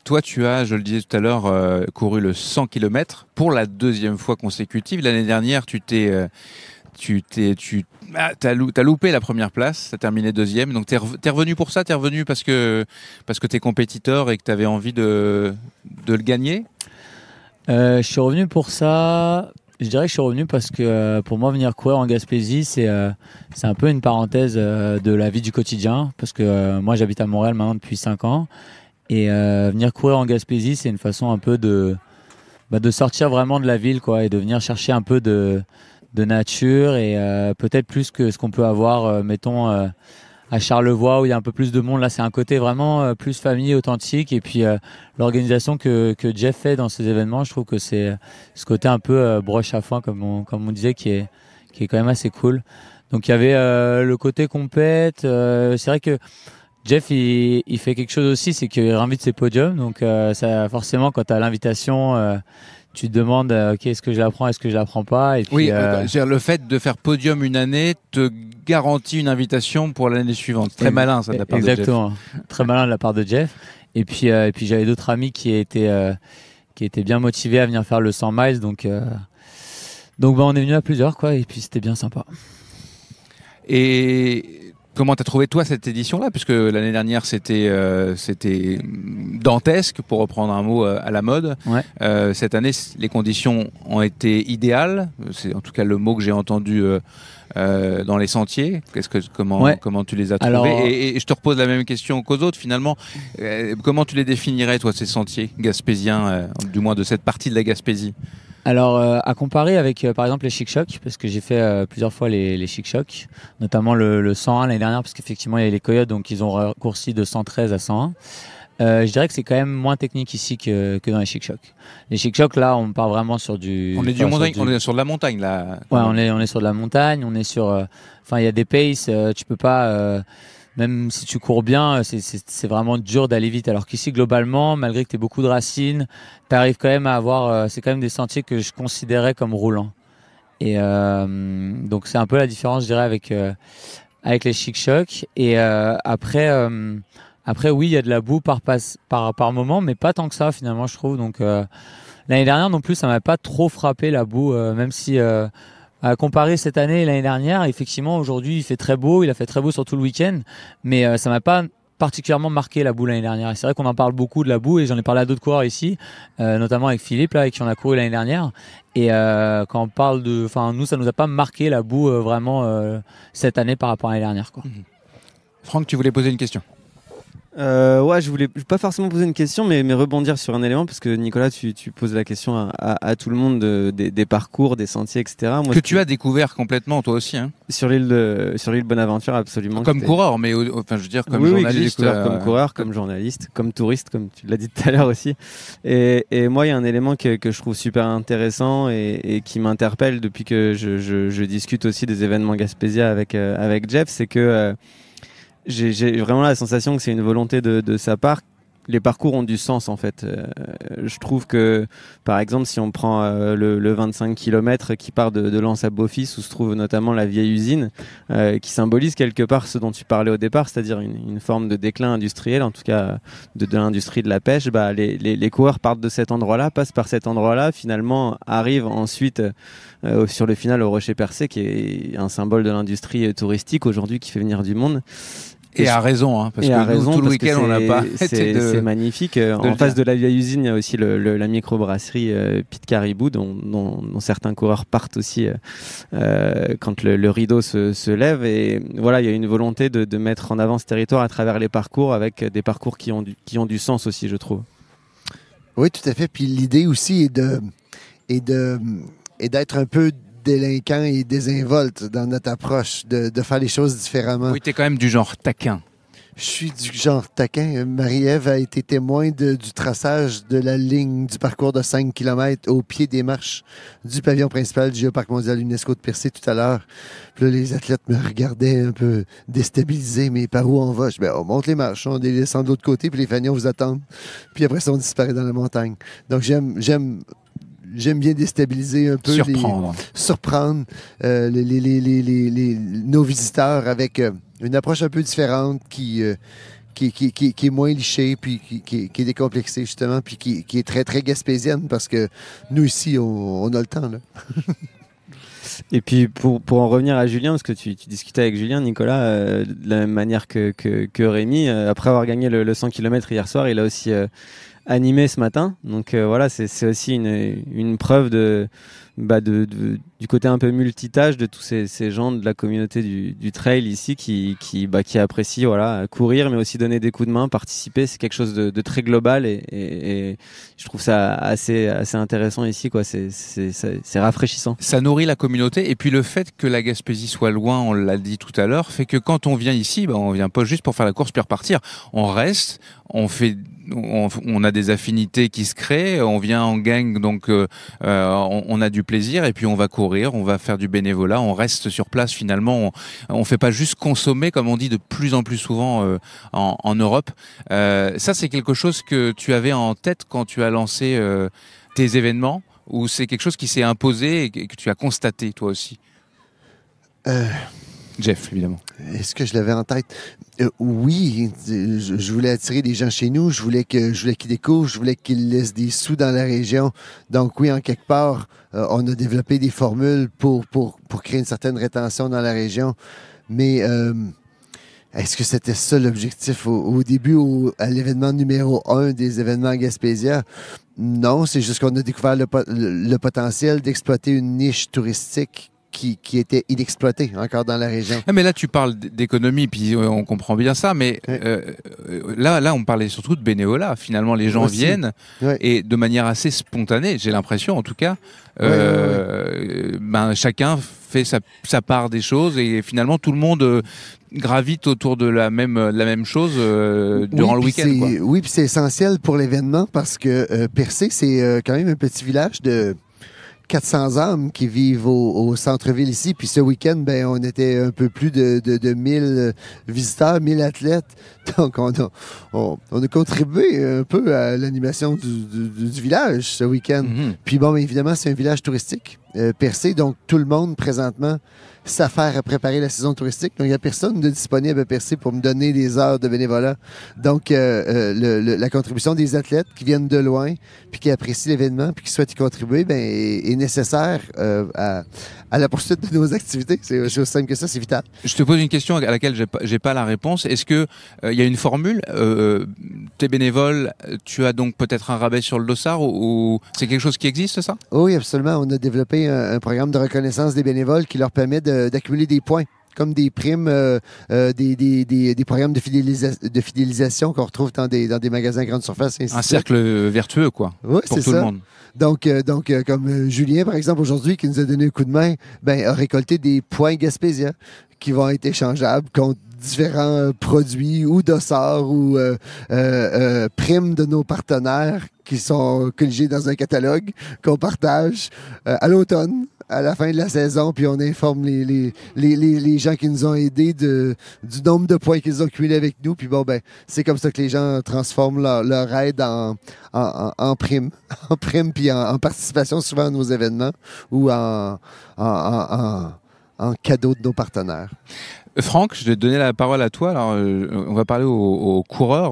toi, tu as, je le disais tout à l'heure, couru le 100 km pour la deuxième fois consécutive. L'année dernière, t'as loupé la première place, t'as terminé deuxième. Donc t'es revenu pour ça, t'es revenu parce que t'es compétiteur et que t'avais envie de le gagner. Je suis revenu pour ça. Je dirais que je suis revenu parce que pour moi, venir courir en Gaspésie, c'est un peu une parenthèse de la vie du quotidien. Parce que moi, j'habite à Montréal maintenant depuis 5 ans. Et venir courir en Gaspésie, c'est une façon un peu de sortir vraiment de la ville, quoi, et de venir chercher un peu de nature et peut-être plus que ce qu'on peut avoir, mettons, à Charlevoix où il y a un peu plus de monde. Là, c'est un côté vraiment plus famille, authentique. Et puis, l'organisation que Jeff fait dans ces événements, je trouve que c'est ce côté un peu broche à foin, comme on disait, qui est quand même assez cool. Donc, il y avait le côté compète. C'est vrai que Jeff, il fait quelque chose aussi, c'est qu'il invite ses podiums. Donc, ça, forcément, quand tu as l'invitation, tu te demandes, OK, est-ce que je la prends, est-ce que je la prends pas? Et puis, oui, le fait de faire podium une année te garantit une invitation pour l'année suivante. Très malin, ça, de la part de Jeff. Exactement. Très malin de la part de Jeff. Et puis j'avais d'autres amis qui étaient bien motivés à venir faire le 100 miles. Donc on est venu à plusieurs, quoi. Et puis, c'était bien sympa. Et comment t'as trouvé, toi, cette édition-là? Puisque l'année dernière, c'était dantesque, pour reprendre un mot à la mode. Ouais. Cette année, les conditions ont été idéales. C'est en tout cas le mot que j'ai entendu dans les sentiers. Comment tu les as trouvés? Alors, et je te repose la même question qu'aux autres, finalement. Comment tu les définirais, toi, ces sentiers gaspésiens, du moins de cette partie de la Gaspésie? Alors, à comparer avec, par exemple, les Chic-Chocs, parce que j'ai fait plusieurs fois les Chic-Chocs, notamment le 101 l'année dernière, parce qu'effectivement, il y a les Coyotes, donc ils ont raccourci de 113 à 101. Je dirais que c'est quand même moins technique ici que dans les Chic-Chocs. Les Chic-Chocs, là, on part vraiment sur du... On est sur de la montagne, là. Ouais, on est sur de la montagne, on est sur... Enfin, il y a des paces, tu peux pas... même si tu cours bien, c'est vraiment dur d'aller vite. Alors qu'ici, globalement, malgré que tu aies beaucoup de racines, tu arrives quand même à avoir... c'est quand même des sentiers que je considérais comme roulants. Et donc, c'est un peu la différence, je dirais, avec les Chic-Chocs. Et après, oui, il y a de la boue par moment, mais pas tant que ça, finalement, je trouve. Donc, l'année dernière, non plus, ça m'a pas trop frappé, la boue, même si... à comparer cette année et l'année dernière, effectivement, aujourd'hui, il fait très beau. Il a fait très beau sur tout le week-end. Mais ça m'a pas particulièrement marqué, la boue, l'année dernière. Et c'est vrai qu'on en parle beaucoup de la boue. Et j'en ai parlé à d'autres coureurs ici, notamment avec Philippe, là, avec qui on a couru l'année dernière. Et quand on parle de... Enfin, nous, ça nous a pas marqué, la boue, vraiment, cette année par rapport à l'année dernière, quoi. Franck, tu voulais poser une question? Ouais, je voulais pas forcément poser une question, mais rebondir sur un élément, parce que Nicolas, tu poses la question à tout le monde des parcours, des sentiers, etc. Moi, que tu as découvert complètement, toi aussi, hein? Sur l'île Bonaventure, absolument. Comme coureur, mais enfin, je veux dire, comme oui, journaliste. Oui, j'ai découvert comme coureur, comme journaliste, comme touriste, comme tu l'as dit tout à l'heure aussi. Et moi, il y a un élément que je trouve super intéressant et qui m'interpelle depuis que je discute aussi des événements Gaspésia avec Jeff, c'est que j'ai vraiment la sensation que c'est une volonté de sa part. Les parcours ont du sens, en fait. Je trouve que, par exemple, si on prend le 25 km qui part de Lens à Beaufils, où se trouve notamment la vieille usine, qui symbolise quelque part ce dont tu parlais au départ, c'est-à-dire une forme de déclin industriel, en tout cas de l'industrie de la pêche, les coureurs partent de cet endroit-là, passent par cet endroit-là, finalement arrivent ensuite sur le final au Rocher Percé, qui est un symbole de l'industrie touristique aujourd'hui, qui fait venir du monde. Et à raison, hein, parce que nous, tout le week-end, on n'a pas été c'est magnifique. En face de la vieille usine, il y a aussi la microbrasserie Pit Caribou, dont certains coureurs partent aussi quand le rideau se lève. Et voilà, il y a une volonté de mettre en avant ce territoire à travers les parcours, avec des parcours qui ont du sens aussi, je trouve. Oui, tout à fait. Puis l'idée aussi est d'être un peu délinquant et désinvolte dans notre approche, de faire les choses différemment. Oui, t'es quand même du genre taquin. Je suis du genre taquin. Marie-Ève a été témoin du traçage de la ligne du parcours de 5 km au pied des marches du pavillon principal du Géoparc mondial UNESCO de Percé tout à l'heure. Puis là, les athlètes me regardaient un peu déstabilisés. Mais par où on va? Je dis, on monte les marches, on les descend de l'autre côté, puis les fanions vous attendent. Puis après ça, on disparaît dans la montagne. Donc, j'aime bien déstabiliser un peu, surprendre nos visiteurs avec une approche un peu différente qui qui est moins lichée, puis qui est décomplexée, justement, puis qui est très, très gaspésienne, parce que nous, ici, on a le temps, là. Et puis pour en revenir à Julien, parce que tu discutais avec Julien, Nicolas, de la même manière que Rémi, après avoir gagné le 100 km hier soir, il a aussi animé ce matin. Donc voilà, c'est aussi une preuve du côté un peu multitâche de tous ces gens de la communauté du trail ici qui apprécient courir, mais aussi donner des coups de main, participer. C'est quelque chose de très global et je trouve ça assez intéressant ici, quoi. C'est rafraîchissant. Ça nourrit la communauté, et puis le fait que la Gaspésie soit loin, on l'a dit tout à l'heure, fait que quand on vient ici, on vient pas juste pour faire la course puis repartir. On reste, on a des affinités qui se créent, on vient en gang, donc on a du plaisir, et puis on va courir, on va faire du bénévolat, on reste sur place finalement, on fait pas juste consommer comme on dit de plus en plus souvent en Europe. Ça, c'est quelque chose que tu avais en tête quand tu as lancé tes événements, ou c'est quelque chose qui s'est imposé et que tu as constaté toi aussi? Jeff, évidemment. Est-ce que je l'avais en tête? Oui, je voulais attirer des gens chez nous, je voulais qu'ils découvrent, je voulais qu'ils laissent des sous dans la région. Donc oui, en quelque part, on a développé des formules pour créer une certaine rétention dans la région. Mais est-ce que c'était ça l'objectif au début, à l'événement numéro 1 des événements Gaspésia? Non, c'est juste qu'on a découvert le potentiel d'exploiter une niche touristique qui était inexploité encore dans la région. Ah, mais là, tu parles d'économie, puis on comprend bien ça, mais là, on parlait surtout de bénévolat. Finalement, les gens viennent et de manière assez spontanée, j'ai l'impression en tout cas, chacun fait sa part des choses, et finalement, tout le monde gravite autour de la même chose durant le week-end. Oui, puis c'est essentiel pour l'événement, parce que Percé, c'est quand même un petit village de 400 âmes qui vivent au centre-ville ici. Puis ce week-end, on était un peu plus de 1000 visiteurs, 1000 athlètes. Donc, on a contribué un peu à l'animation du village ce week-end. Mm-hmm. Puis évidemment, c'est un village touristique, Percé. Donc, tout le monde, présentement, s'affaire à préparer la saison touristique. Donc, il n'y a personne de disponible à Percé pour me donner des heures de bénévolat. Donc, la contribution des athlètes qui viennent de loin, puis qui apprécient l'événement, puis qui souhaitent y contribuer, est nécessaire à la poursuite de nos activités. C'est aussi simple que ça, c'est vital. Je te pose une question à laquelle j'ai pas la réponse. Est-ce que il y a une formule? T'es bénévole, tu as donc peut-être un rabais sur le dossard, ou c'est quelque chose qui existe, ça? Oui, absolument. On a développé un programme de reconnaissance des bénévoles qui leur permet d'accumuler des points, comme des primes, des programmes de fidélisation qu'on retrouve dans des magasins à grande surface. Un cercle vertueux, quoi, oui, pour tout le monde. Donc, comme Julien, par exemple, aujourd'hui, qui nous a donné un coup de main, a récolté des points Gaspésia qui vont être échangeables contre différents produits ou dossards ou primes de nos partenaires qui sont colligés dans un catalogue qu'on partage à l'automne, à la fin de la saison, puis on informe les gens qui nous ont aidés du nombre de points qu'ils ont cumulés avec nous. Puis c'est comme ça que les gens transforment leur aide en prime, puis en participation souvent à nos événements ou en cadeau de nos partenaires. Franck, je vais te donner la parole à toi. Alors, on va parler aux coureurs.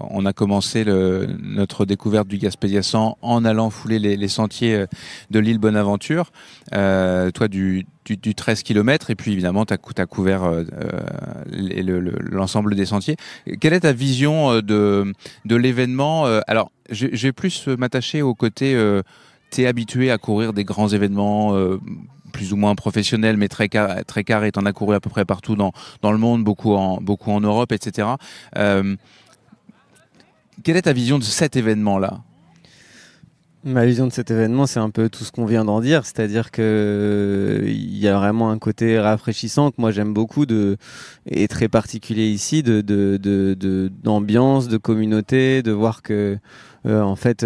On a commencé notre découverte du Gaspésia 100 en allant fouler les sentiers de l'île Bonaventure. Toi, du 13 km, et puis évidemment, tu as couvert l'ensemble des sentiers. Quelle est ta vision de l'événement? Alors, je vais plus m'attacher au côté... tu es habitué à courir des grands événements plus ou moins professionnels, mais très carrés. Tu en as couru à peu près partout dans le monde, beaucoup en Europe, etc. Quelle est ta vision de cet événement-là? Ma vision de cet événement, c'est un peu tout ce qu'on vient d'en dire, c'est-à-dire que il y a vraiment un côté rafraîchissant que moi j'aime beaucoup et très particulier ici d'ambiance, de communauté, de voir que en fait,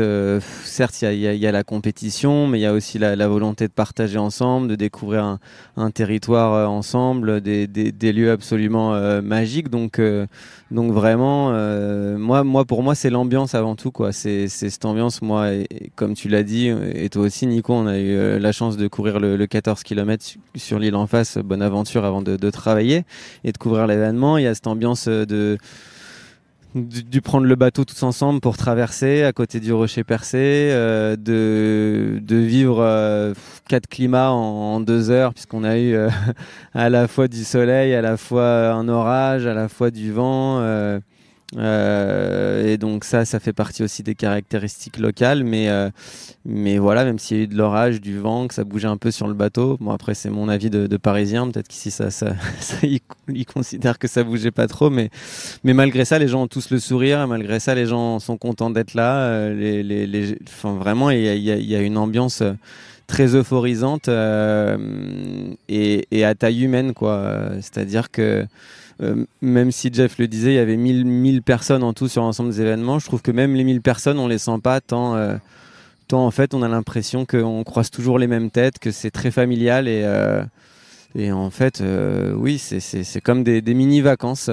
certes, il y a la compétition, mais il y a aussi la volonté de partager ensemble, de découvrir un territoire ensemble, des lieux absolument magiques. Donc vraiment, moi, pour moi, c'est l'ambiance avant tout, quoi. C'est cette ambiance, moi, et comme tu l'as dit, et toi aussi, Nico, on a eu la chance de courir le 14 km sur l'île en face, Bonaventure, avant de travailler et de couvrir l'événement. Il y a cette ambiance dû prendre le bateau tous ensemble pour traverser à côté du rocher percé, de vivre 4 climats en 2 heures, puisqu'on a eu à la fois du soleil, à la fois un orage, à la fois du vent. Et donc ça fait partie aussi des caractéristiques locales, mais voilà, même s'il y a eu de l'orage, du vent, que ça bougeait un peu sur le bateau, bon après c'est mon avis de Parisien, peut-être qu'ici ils considèrent que ça bougeait pas trop, mais malgré ça les gens ont tous le sourire, et malgré ça les gens sont contents d'être là, enfin vraiment il y a une ambiance très euphorisante et à taille humaine quoi, c'est-à-dire que même si Jeff le disait, il y avait 1000 personnes en tout sur l'ensemble des événements. Je trouve que même les 1000 personnes, on les sent pas tant en fait, on a l'impression qu'on croise toujours les mêmes têtes, que c'est très familial et en fait, oui, c'est comme des mini-vacances.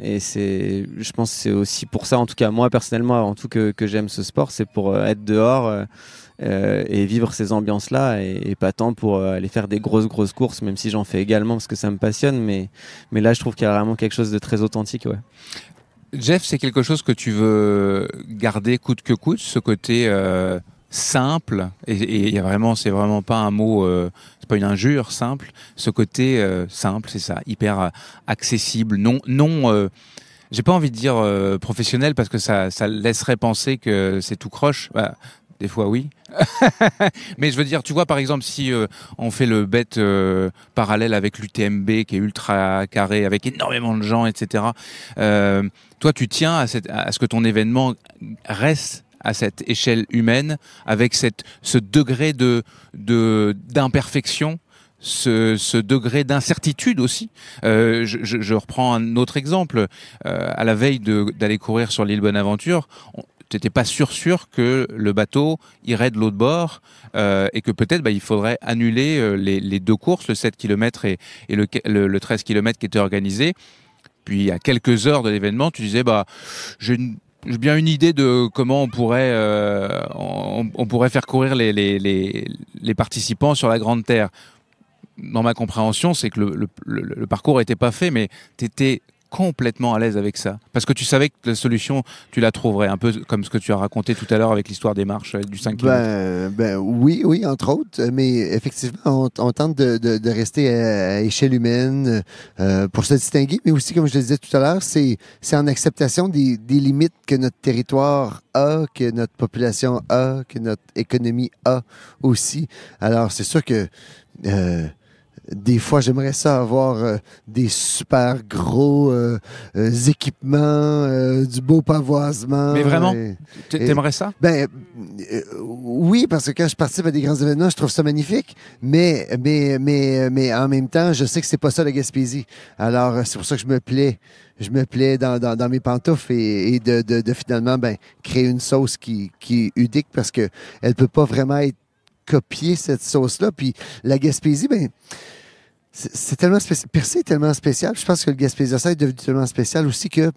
Et je pense que c'est aussi pour ça, en tout cas moi personnellement, avant tout que j'aime ce sport, c'est pour être dehors et vivre ces ambiances-là et pas tant pour aller faire des grosses courses, même si j'en fais également parce que ça me passionne. Mais là, je trouve qu'il y a vraiment quelque chose de très authentique. Ouais. Jeff, c'est quelque chose que tu veux garder coûte que coûte, ce côté simple, et vraiment, c'est vraiment pas un mot, c'est pas une injure, simple, ce côté simple, c'est ça, hyper accessible, j'ai pas envie de dire professionnel parce que ça laisserait penser que c'est tout croche. Bah, des fois, oui. Mais je veux dire, tu vois, par exemple, si on fait le bet parallèle avec l'UTMB, qui est ultra carré, avec énormément de gens, etc., toi, tu tiens à ce que ton événement reste à cette échelle humaine, avec ce degré d'imperfection, ce degré d'incertitude aussi. Je reprends un autre exemple. À la veille d'aller courir sur l'île Bonaventure, t'étais pas sûr que le bateau irait de l'autre bord et que peut-être il faudrait annuler les 2 courses, le 7 km et le 13 km qui étaient organisés. Puis à quelques heures de l'événement, tu disais j'ai bien une idée de comment on pourrait faire courir les participants sur la Grande Terre. Dans ma compréhension, c'est que le parcours n'était pas fait, mais tu étais complètement à l'aise avec ça. Parce que tu savais que la solution, tu la trouverais, un peu comme ce que tu as raconté tout à l'heure avec l'histoire des marches du 5 km. Oui, entre autres. Mais effectivement, on tente de rester à échelle humaine pour se distinguer. Mais aussi, comme je le disais tout à l'heure, c'est en acceptation des limites que notre territoire a, que notre population a, que notre économie a aussi. Alors, c'est sûr que des fois, j'aimerais ça avoir des super gros équipements, du beau pavoisement. Mais vraiment? T'aimerais ça? Oui, parce que quand je participe à des grands événements, je trouve ça magnifique. Mais en même temps, je sais que c'est pas ça la Gaspésie. Alors, c'est pour ça que je me plais dans mes pantoufles et de finalement créer une sauce qui est unique parce que elle peut pas vraiment être copiée, cette sauce-là. Puis la Gaspésie, c'est tellement spécial. Percé est tellement spécial. Je pense que le Gaspésia est devenu tellement spécial aussi que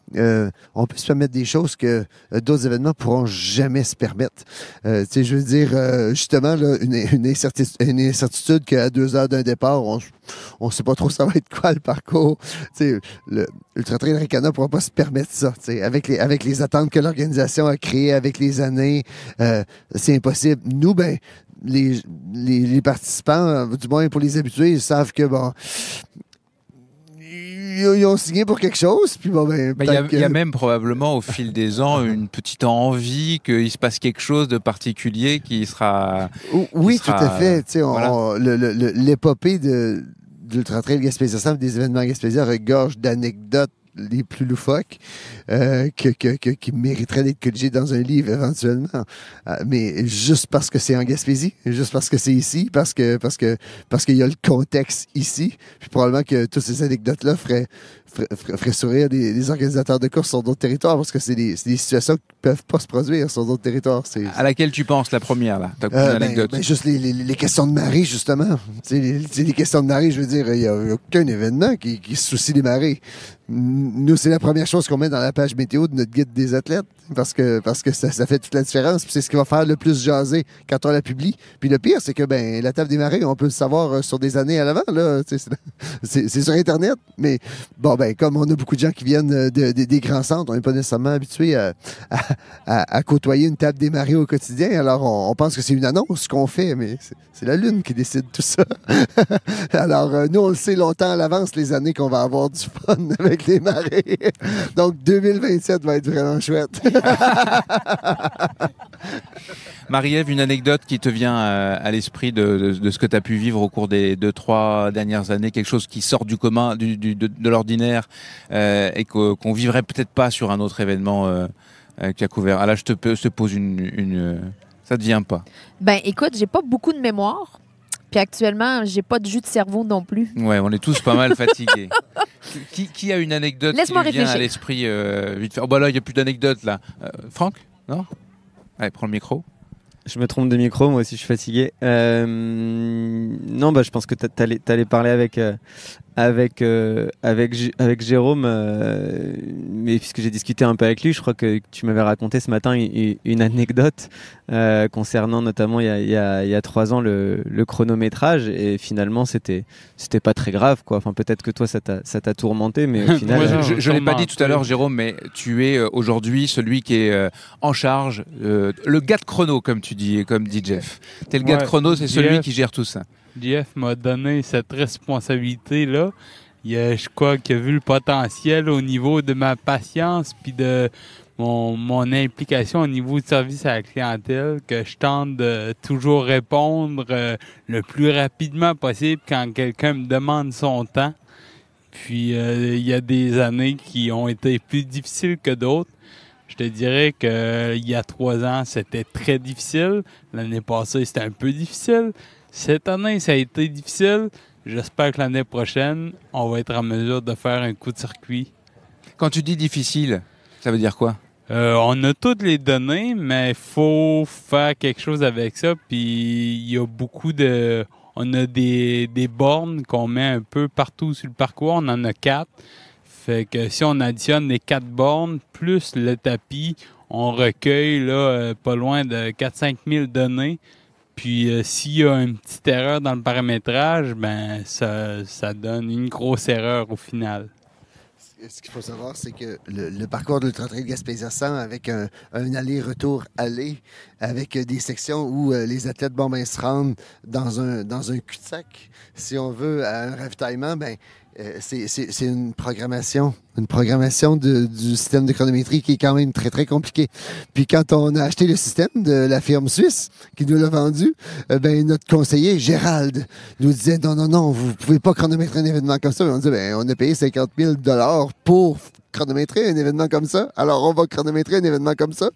on peut se permettre des choses que d'autres événements pourront jamais se permettre. Je veux dire, justement, là, une incertitude qu'à 2 heures d'un départ, on sait pas trop ça va être quoi le parcours. L'Ultra Trail Ricana ne pourra pas se permettre ça. Avec les attentes que l'organisation a créées avec les années, c'est impossible. Nous, les participants, du moins pour les habitués, ils savent que ils ont signé pour quelque chose. Puis il y a même probablement au fil des ans une petite envie qu'il se passe quelque chose de particulier qui sera. Oui, tout à fait. Voilà. L'épopée de l'Ultra Trail Gaspésia, des événements Gaspésia regorge d'anecdotes les plus loufoques qui mériteraient d'être colligées dans un livre éventuellement. Mais juste parce que c'est en Gaspésie, juste parce que c'est ici, parce qu'il y a le contexte ici, puis probablement que toutes ces anecdotes-là feraient sourire les organisateurs de courses sur d'autres territoires, parce que c'est des situations qui ne peuvent pas se produire sur d'autres territoires. À laquelle tu penses, la première, là? T'as une anecdote? Juste les questions de marée, justement. Les questions de marée, je veux dire, il n'y a aucun événement qui se soucie des marées. nous, c'est la première chose qu'on met dans la page météo de notre guide des athlètes parce que ça fait toute la différence. Puis c'est ce qui va faire le plus jaser quand on la publie. Puis le pire, c'est que la table des marées, on peut le savoir sur des années à l'avant. Là, c'est sur Internet. Mais bon, comme on a beaucoup de gens qui viennent des grands centres, on n'est pas nécessairement habitué à côtoyer une table des marées au quotidien. Alors, on pense que c'est une annonce qu'on fait, mais c'est la Lune qui décide tout ça. Alors, nous, on le sait longtemps à l'avance, les années qu'on va avoir du fun avec les marées. Donc, 2027 va être vraiment chouette. Marie-Ève, une anecdote qui te vient à l'esprit de ce que tu as pu vivre au cours des 2-3 dernières années, quelque chose qui sort du commun, de l'ordinaire et qu'on vivrait peut-être pas sur un autre événement qui a couvert. Ah là, je te pose une... Ça te vient pas? Écoute, j'ai pas beaucoup de mémoire. Puis actuellement, j'ai pas de jus de cerveau non plus. Ouais, on est tous pas mal fatigués. Qui a une anecdote qui lui vient à l'esprit vite fait? Oh, là, il n'y a plus d'anecdote, là. Franck? Non? Allez, prends le micro. Je me trompe de micro, moi aussi je suis fatigué. Non, je pense que t'allais parler avec Jérôme, mais puisque j'ai discuté un peu avec lui, je crois que tu m'avais raconté ce matin une anecdote concernant notamment il y a 3 ans le chronométrage, et finalement c'était pas très grave, quoi. Enfin, peut-être que toi ça t'a tourmenté, mais au final... Je l'ai pas dit tout à l'heure, Jérôme, mais tu es aujourd'hui celui qui est en charge, le gars de chrono, comme tu dis, comme dit Jeff. T'es le gars de chrono, c'est celui qui gère tout ça. Jeff m'a donné cette responsabilité-là. Je crois qu'il a vu le potentiel au niveau de ma patience puis de mon implication au niveau du service à la clientèle, que je tente de toujours répondre le plus rapidement possible quand quelqu'un me demande son temps. Puis il y a des années qui ont été plus difficiles que d'autres. Je te dirais qu'il y a 3 ans, c'était très difficile. L'année passée, c'était un peu difficile. Cette année, ça a été difficile. J'espère que l'année prochaine, on va être en mesure de faire un coup de circuit. Quand tu dis difficile, ça veut dire quoi? On a toutes les données, mais il faut faire quelque chose avec ça. Puis il y a beaucoup de... On a des bornes qu'on met un peu partout sur le parcours. On en a 4. Fait que si on additionne les 4 bornes plus le tapis, on recueille là, pas loin de 4-5 000 données. Puis s'il y a une petite erreur dans le paramétrage, ça donne une grosse erreur au final. Ce qu'il faut savoir, c'est que le parcours de l'Ultra Trail Gaspésia 100 avec un aller-retour aller, avec des sections où les athlètes se rendent dans un cul-de-sac, si on veut, à un ravitaillement, c'est une programmation du système de chronométrie qui est quand même très, très compliqué. Puis quand on a acheté le système de la firme suisse qui nous l'a vendu, notre conseiller, Gérald, nous disait non, vous pouvez pas chronométrer un événement comme ça. Et on disait, on a payé 50 000 $ pour chronométrer un événement comme ça. Alors, on va chronométrer un événement comme ça.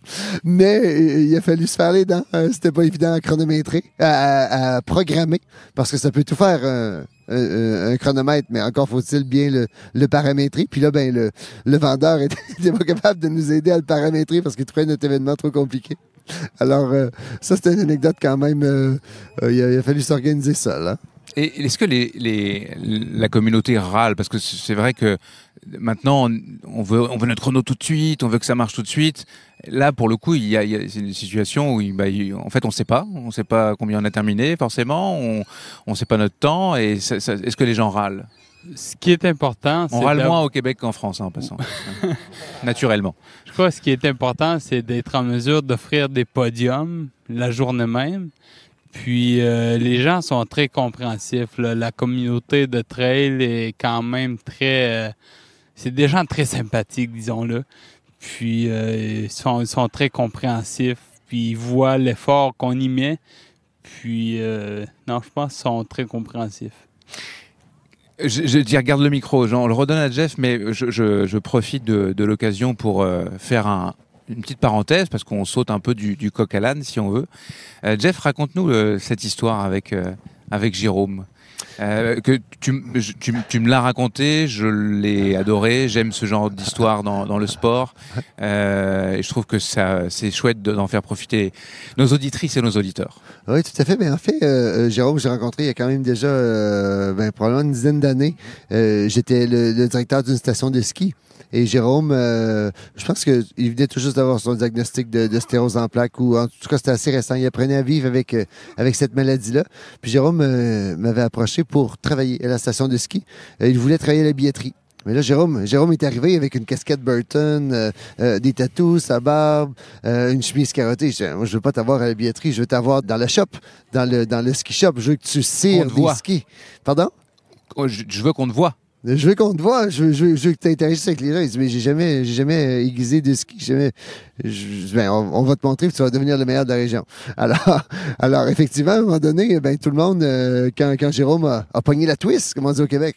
Mais il a fallu se faire les dents. C'était pas évident à chronométrer, à programmer, parce que ça peut tout faire un chronomètre, mais encore faut-il bien le paramétrer. Puis là, le vendeur était pas capable de nous aider à le paramétrer parce qu'il trouvait notre événement trop compliqué. Alors, ça, c'était une anecdote quand même. Il a fallu s'organiser seul. Hein? Et est-ce que la communauté râle? Parce que c'est vrai que maintenant, on veut notre chrono tout de suite, on veut que ça marche tout de suite. Là, pour le coup, c'est une situation où, en fait, on ne sait pas combien on a terminé, forcément, on ne sait pas notre temps. Et est-ce que les gens râlent? Ce qui est important, on râle moins au Québec qu'en France, en passant, naturellement. Je crois que ce qui est important, c'est d'être en mesure d'offrir des podiums la journée même. Puis les gens sont très compréhensifs. Là. La communauté de trail est quand même très... c'est des gens très sympathiques, disons-le. Puis ils sont très compréhensifs. Puis ils voient l'effort qu'on y met. Puis je pense qu'ils sont très compréhensifs. Je dis, regarde le micro, on le redonne à Jeff, mais je profite de l'occasion pour faire une petite parenthèse, parce qu'on saute un peu du coq à l'âne, si on veut. Jeff, raconte-nous cette histoire avec Jérôme. Que tu me l'as raconté, je l'ai adoré, j'aime ce genre d'histoire dans le sport. Et je trouve que c'est chouette d'en faire profiter nos auditrices et nos auditeurs. Oui, tout à fait. Mais en fait, Jérôme, j'ai rencontré il y a quand même déjà probablement une dizaine d'années. J'étais le directeur d'une station de ski. Et Jérôme, je pense qu'il venait tout juste d'avoir son diagnostic de sclérose en plaques, ou en tout cas, c'était assez récent. Il apprenait à vivre avec cette maladie-là. Puis Jérôme m'avait approché pour travailler à la station de ski. Il voulait travailler à la billetterie. Mais là, Jérôme est arrivé avec une casquette Burton, des tatous, sa barbe, une chemise carottée. Je dis, moi, je veux pas t'avoir à la billetterie, je veux t'avoir dans la shop, dans le ski shop. Je veux que tu cires des skis. Pardon? Je veux qu'on te voie. Je veux qu'on te voie, je veux que tu interagisses avec les gens. Il dit, mais j'ai jamais aiguisé de ski. On va te montrer, puis tu vas devenir le meilleur de la région. Alors effectivement, à un moment donné, tout le monde, quand Jérôme a pogné la twist, comme on dit au Québec,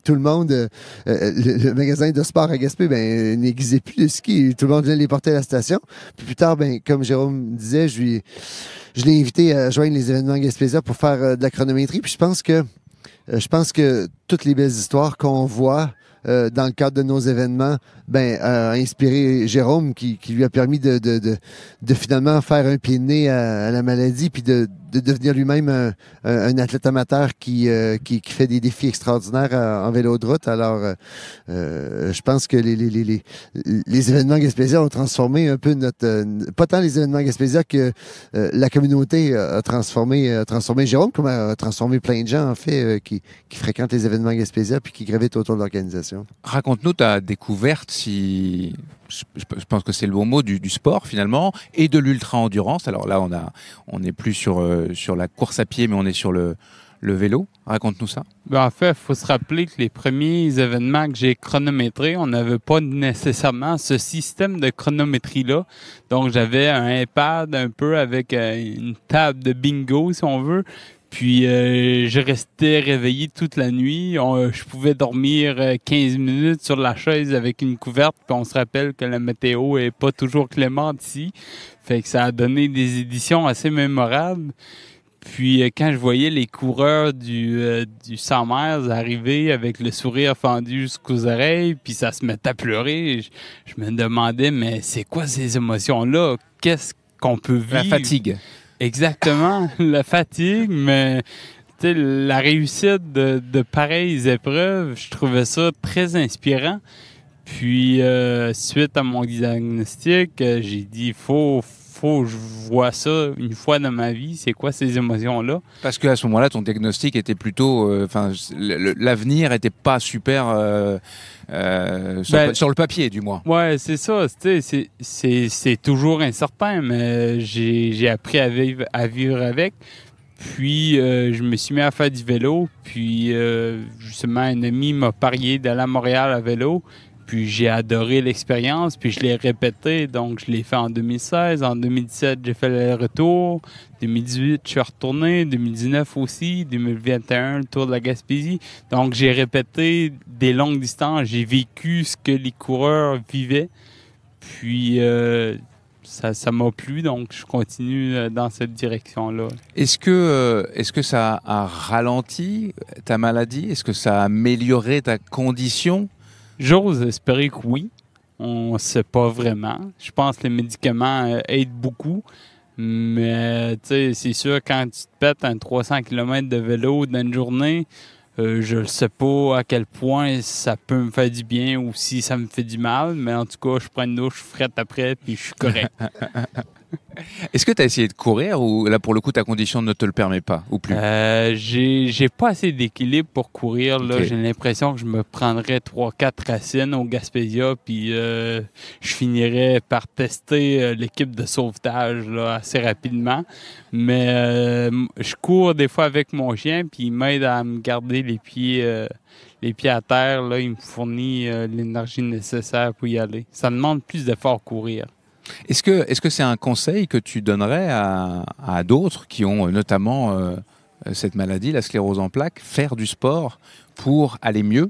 tout le monde, le magasin de sport à Gaspé, n'aiguisait plus de ski. Tout le monde venait les porter à la station. Puis plus tard, comme Jérôme disait, je l'ai invité à joindre les événements Gaspésia pour faire de la chronométrie. Puis je pense que toutes les belles histoires qu'on voit dans le cadre de nos événements a inspiré Jérôme qui lui a permis de finalement faire un pied de nez à la maladie, puis de devenir lui-même un athlète amateur qui fait des défis extraordinaires en vélo de route. Alors, je pense que les événements Gaspésia ont transformé un peu pas tant les événements Gaspésia que la communauté a transformé Jérôme, comme a transformé plein de gens, en fait, qui fréquentent les événements Gaspésia puis qui gravitent autour de l'organisation. Raconte-nous ta découverte, je pense que c'est le bon mot, du sport finalement, et de l'ultra-endurance. Alors là, on n'est plus sur la course à pied, mais on est sur le vélo. Raconte-nous ça. En fait, il faut se rappeler que les premiers événements que j'ai chronométrés, on n'avait pas nécessairement ce système de chronométrie-là. Donc, j'avais un iPad un peu avec une table de bingo, si on veut. Puis, je restais réveillé toute la nuit. Je pouvais dormir 15 minutes sur la chaise avec une couverte. Puis, on se rappelle que la météo est pas toujours clémente ici. Fait que ça a donné des éditions assez mémorables. Puis, quand je voyais les coureurs du 100 miles arriver avec le sourire fendu jusqu'aux oreilles, puis ça se mettait à pleurer, je me demandais, mais c'est quoi ces émotions-là? Qu'est-ce qu'on peut vivre? La fatigue. Exactement, la fatigue, mais la réussite de pareilles épreuves, je trouvais ça très inspirant. Puis, suite à mon diagnostic, j'ai dit, faut que je vois ça une fois dans ma vie, c'est quoi ces émotions-là? Parce qu'à ce moment-là, ton diagnostic était plutôt... l'avenir n'était pas super sur le papier, du moins. Ouais, c'est ça. C'est toujours incertain, mais j'ai appris à vivre avec. Puis, je me suis mis à faire du vélo. Puis, justement, un ami m'a parié d'aller à Montréal à vélo. Puis j'ai adoré l'expérience, puis je l'ai répété. Donc, je l'ai fait en 2016. En 2017, j'ai fait le retour. 2018, je suis retourné. 2019 aussi. 2021, le Tour de la Gaspésie. Donc, j'ai répété des longues distances. J'ai vécu ce que les coureurs vivaient. Puis, ça m'a plu. Donc, je continue dans cette direction-là. Est-ce que ça a ralenti ta maladie? Est-ce que ça a amélioré ta condition? J'ose espérer que oui. On ne sait pas vraiment. Je pense que les médicaments aident beaucoup. Mais c'est sûr, quand tu te pètes un 300 km de vélo dans une journée, je ne sais pas à quel point ça peut me faire du bien ou si ça me fait du mal. Mais en tout cas, je prends une douche frette après puis je suis correct. Est-ce que tu as essayé de courir ou là, pour le coup, ta condition ne te le permet pas ou plus? J'ai pas assez d'équilibre pour courir. Là. Okay. J'ai l'impression que je me prendrais 3-4 racines au Gaspésia puis je finirais par tester l'équipe de sauvetage là, assez rapidement. Mais je cours des fois avec mon chien puis il m'aide à me garder les pieds à terre. Là, il me fournit l'énergie nécessaire pour y aller. Ça demande plus d'efforts courir. Est-ce que c'est un conseil que tu donnerais à d'autres qui ont notamment cette maladie, la sclérose en plaques, faire du sport pour aller mieux?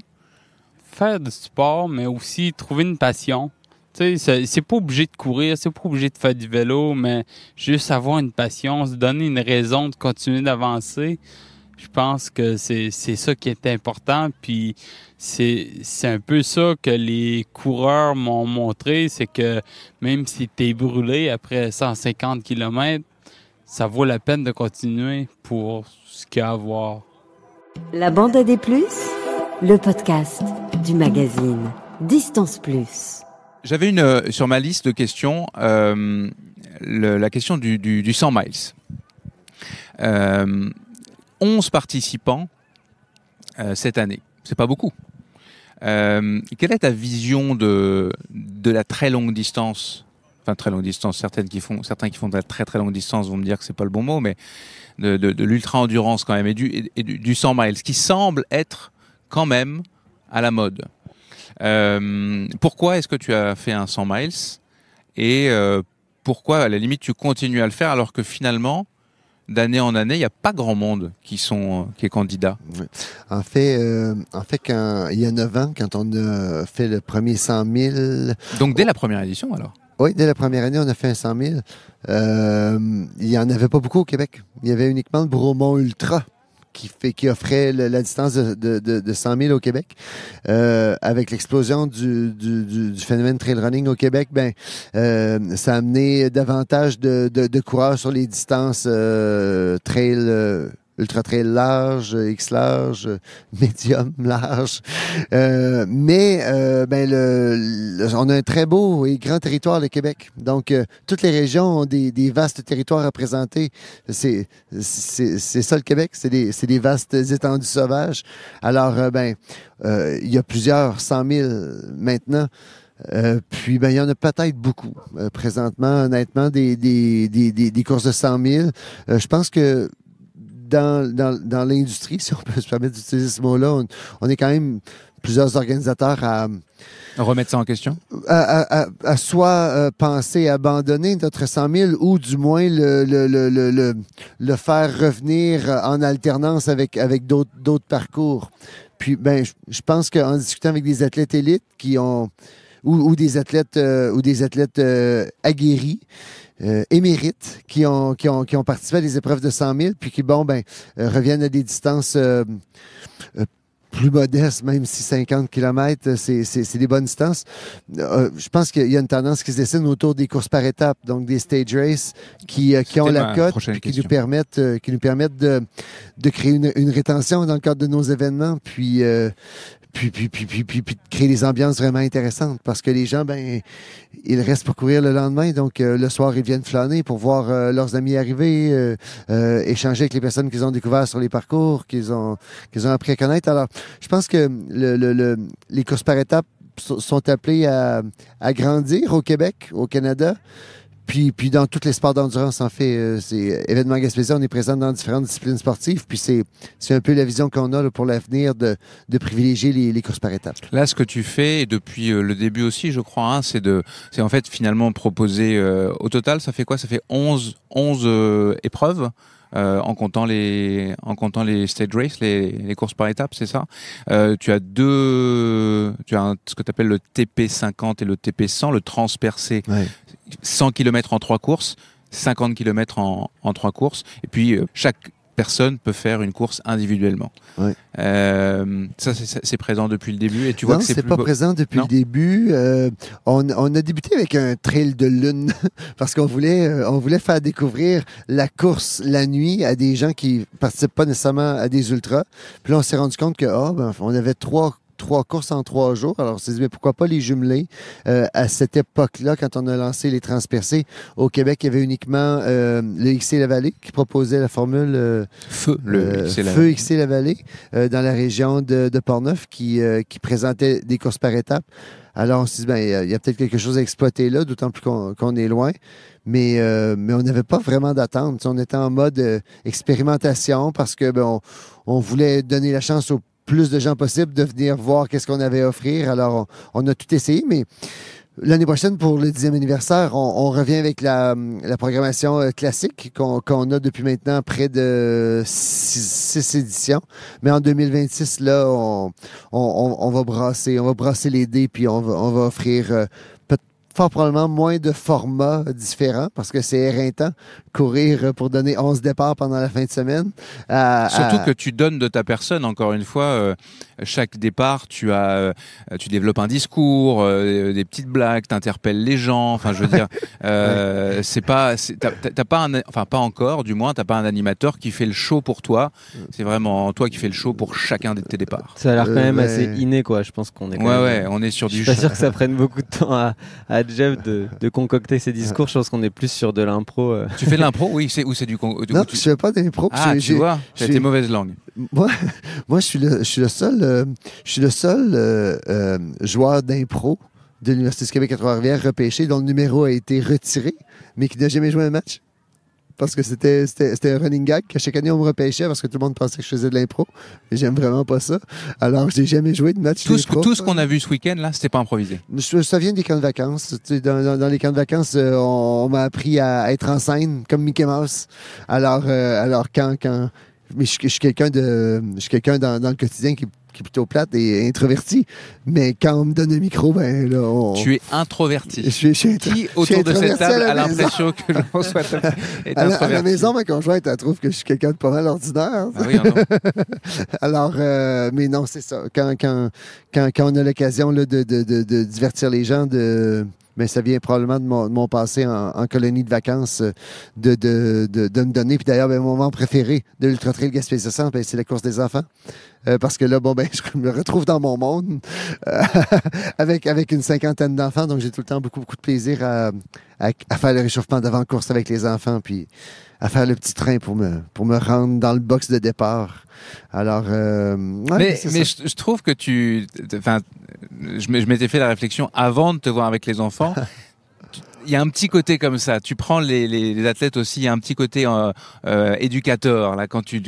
Faire du sport, mais aussi trouver une passion. Tu sais, c'est pas obligé de courir, c'est pas obligé de faire du vélo, mais juste avoir une passion, se donner une raison de continuer d'avancer. Je pense que c'est ça qui est important. Puis c'est un peu ça que les coureurs m'ont montré, c'est que même si tu es brûlé après 150 km, ça vaut la peine de continuer pour ce qu'il y a à voir. La bande à des plus, le podcast du magazine Distance Plus. J'avais sur ma liste de questions la question du 100 miles. 11 participants cette année, c'est pas beaucoup. Quelle est ta vision de la très longue distance? Enfin, très longue distance, certains qui font de la très très longue distance vont me dire que c'est pas le bon mot, mais de l'ultra-endurance quand même, et du 100 miles, qui semble être quand même à la mode. Pourquoi est-ce que tu as fait un 100 miles et pourquoi, à la limite, tu continues à le faire alors que finalement, d'année en année, il n'y a pas grand monde qui est candidat? En fait, quand, il y a 9 ans, quand on a fait le premier 100 000... Donc dès la première édition, alors? Oui, dès la première année, on a fait un 100 000. Il n'y en avait pas beaucoup au Québec. Il y avait uniquement le Bromont Ultra qui offrait la distance de 100 000 au Québec. Avec l'explosion du phénomène trail running au Québec, ça a amené davantage de coureurs sur les distances trail, ultra trail large, X large, médium large. On a un très beau et grand territoire, le Québec. Donc, toutes les régions ont des vastes territoires à présenter. C'est ça le Québec, c'est des vastes étendues sauvages. Alors, il y a plusieurs 100 000 maintenant. Puis, il y en a peut-être beaucoup présentement, honnêtement, des courses de 100 000. Je pense que dans l'industrie, si on peut se permettre d'utiliser ce mot-là, on est quand même plusieurs organisateurs à remettre ça en question? À soit penser à abandonner notre 100 000 ou du moins le faire revenir en alternance avec d'autres parcours. Puis, je pense qu'en discutant avec des athlètes élites qui ont ou des athlètes aguerris, émérites qui ont participé à des épreuves de 100 000 puis qui reviennent à des distances plus modestes, même si 50 km, c'est des bonnes distances. Je pense qu'il y a une tendance qui se dessine autour des courses par étapes, donc des stage races qui ont la cote puis qui nous permettent de créer une rétention dans le cadre de nos événements, puis de créer des ambiances vraiment intéressantes parce que les gens, ils restent pour courir le lendemain. Donc, le soir, ils viennent flâner pour voir leurs amis arriver, échanger avec les personnes qu'ils ont découvertes sur les parcours, qu'ils ont appris à connaître. Alors, je pense que les courses par étapes sont appelées à grandir au Québec, au Canada. Puis dans tous les sports d'endurance, en fait, c'est événement Gaspésie, on est présent dans différentes disciplines sportives. Puis c'est un peu la vision qu'on a là, pour l'avenir de privilégier les courses par étapes. Là, ce que tu fais, et depuis le début aussi, je crois, c'est en fait finalement proposer, au total, ça fait quoi? Ça fait 11 épreuves. En comptant les stage races, les courses par étapes, c'est ça. Tu as ce que tu appelles le TP50 et le TP100, le transpercé. Ouais. 100 km en 3 courses, 50 km en 3 courses. Et puis, chaque personne peut faire une course individuellement. Ouais. Ça, c'est présent depuis le début. Et tu vois que c'est pas présent depuis le début. On a débuté avec un trail de lune parce qu'on voulait faire découvrir la course la nuit à des gens qui participent pas nécessairement à des ultras. Puis là, on s'est rendu compte que on avait trois courses en 3 jours. Alors, on s'est dit, mais pourquoi pas les jumeler? À cette époque-là, quand on a lancé les transpercés, au Québec, il y avait uniquement le XC-La-Vallée qui proposait la formule Feu XC-La-Vallée dans la région de Portneuf qui présentait des courses par étapes. Alors, on s'est dit, il y a peut-être quelque chose à exploiter là, d'autant plus qu'on est loin. Mais on n'avait pas vraiment d'attente. On était en mode expérimentation parce que on voulait donner la chance aux plus de gens possible de venir voir qu'est-ce qu'on avait à offrir. Alors, on a tout essayé, mais l'année prochaine, pour le 10e anniversaire, on revient avec la programmation classique qu'on a depuis maintenant près de 6 éditions. Mais en 2026, là, on va brasser les dés, puis on va offrir fort probablement moins de formats différents parce que c'est éreintant courir pour donner 11 départs pendant la fin de semaine. Surtout que tu donnes de ta personne, encore une fois, chaque départ, tu développes un discours, des petites blagues, t'interpelles les gens, enfin je veux dire, t'as pas encore, du moins, t'as pas un animateur qui fait le show pour toi, c'est vraiment toi qui fais le show pour chacun de tes départs. Ça a l'air quand même assez inné, quoi. Je pense qu'on est on est sur du Je suis pas sûr que ça prenne beaucoup de temps à Jeff de concocter ses discours. Je pense qu'on est plus sur de l'impro. Tu fais de l'impro, oui, c'est du non, je fais pas d'impro. Tu vois, j'ai tes mauvaises langues. Moi, je suis le seul joueur d'impro de l'Université du Québec à Trois-Rivières repêché dont le numéro a été retiré, mais qui n'a jamais joué un match. Parce que c'était un running gag que chaque année on me repêchait parce que tout le monde pensait que je faisais de l'impro. Et j'aime vraiment pas ça. Alors, j'ai jamais joué de match d'impro. Tout ce qu'on a vu ce week-end, là, c'était pas improvisé. Ça vient des camps de vacances. Dans les camps de vacances, on m'a appris à être en scène comme Mickey Mouse. Alors mais je suis quelqu'un dans le quotidien qui est plutôt plate et introverti. Mais quand on me donne un micro, ben là, Tu es introverti. Qui autour de cette table a l'impression que l'on soit introverti? À la maison, ma conjointe, elle trouve que je suis quelqu'un de pas mal ordinaire. Ah oui, non. Alors, mais non, c'est ça. Quand on a l'occasion là, de divertir les gens, mais ça vient probablement de mon passé en colonie de vacances, de me donner. Puis d'ailleurs, mon moment préféré de l'Ultra Trail Gaspésie 100, c'est la course des enfants. Parce que là, je me retrouve dans mon monde avec une cinquantaine d'enfants. Donc, j'ai tout le temps beaucoup de plaisir à faire le réchauffement d'avant-course avec les enfants, puis à faire le petit train pour me rendre dans le box de départ. Alors, mais je trouve que je m'étais fait la réflexion avant de te voir avec les enfants. Il y a un petit côté comme ça. Tu prends les athlètes aussi, il y a un petit côté éducateur là quand tu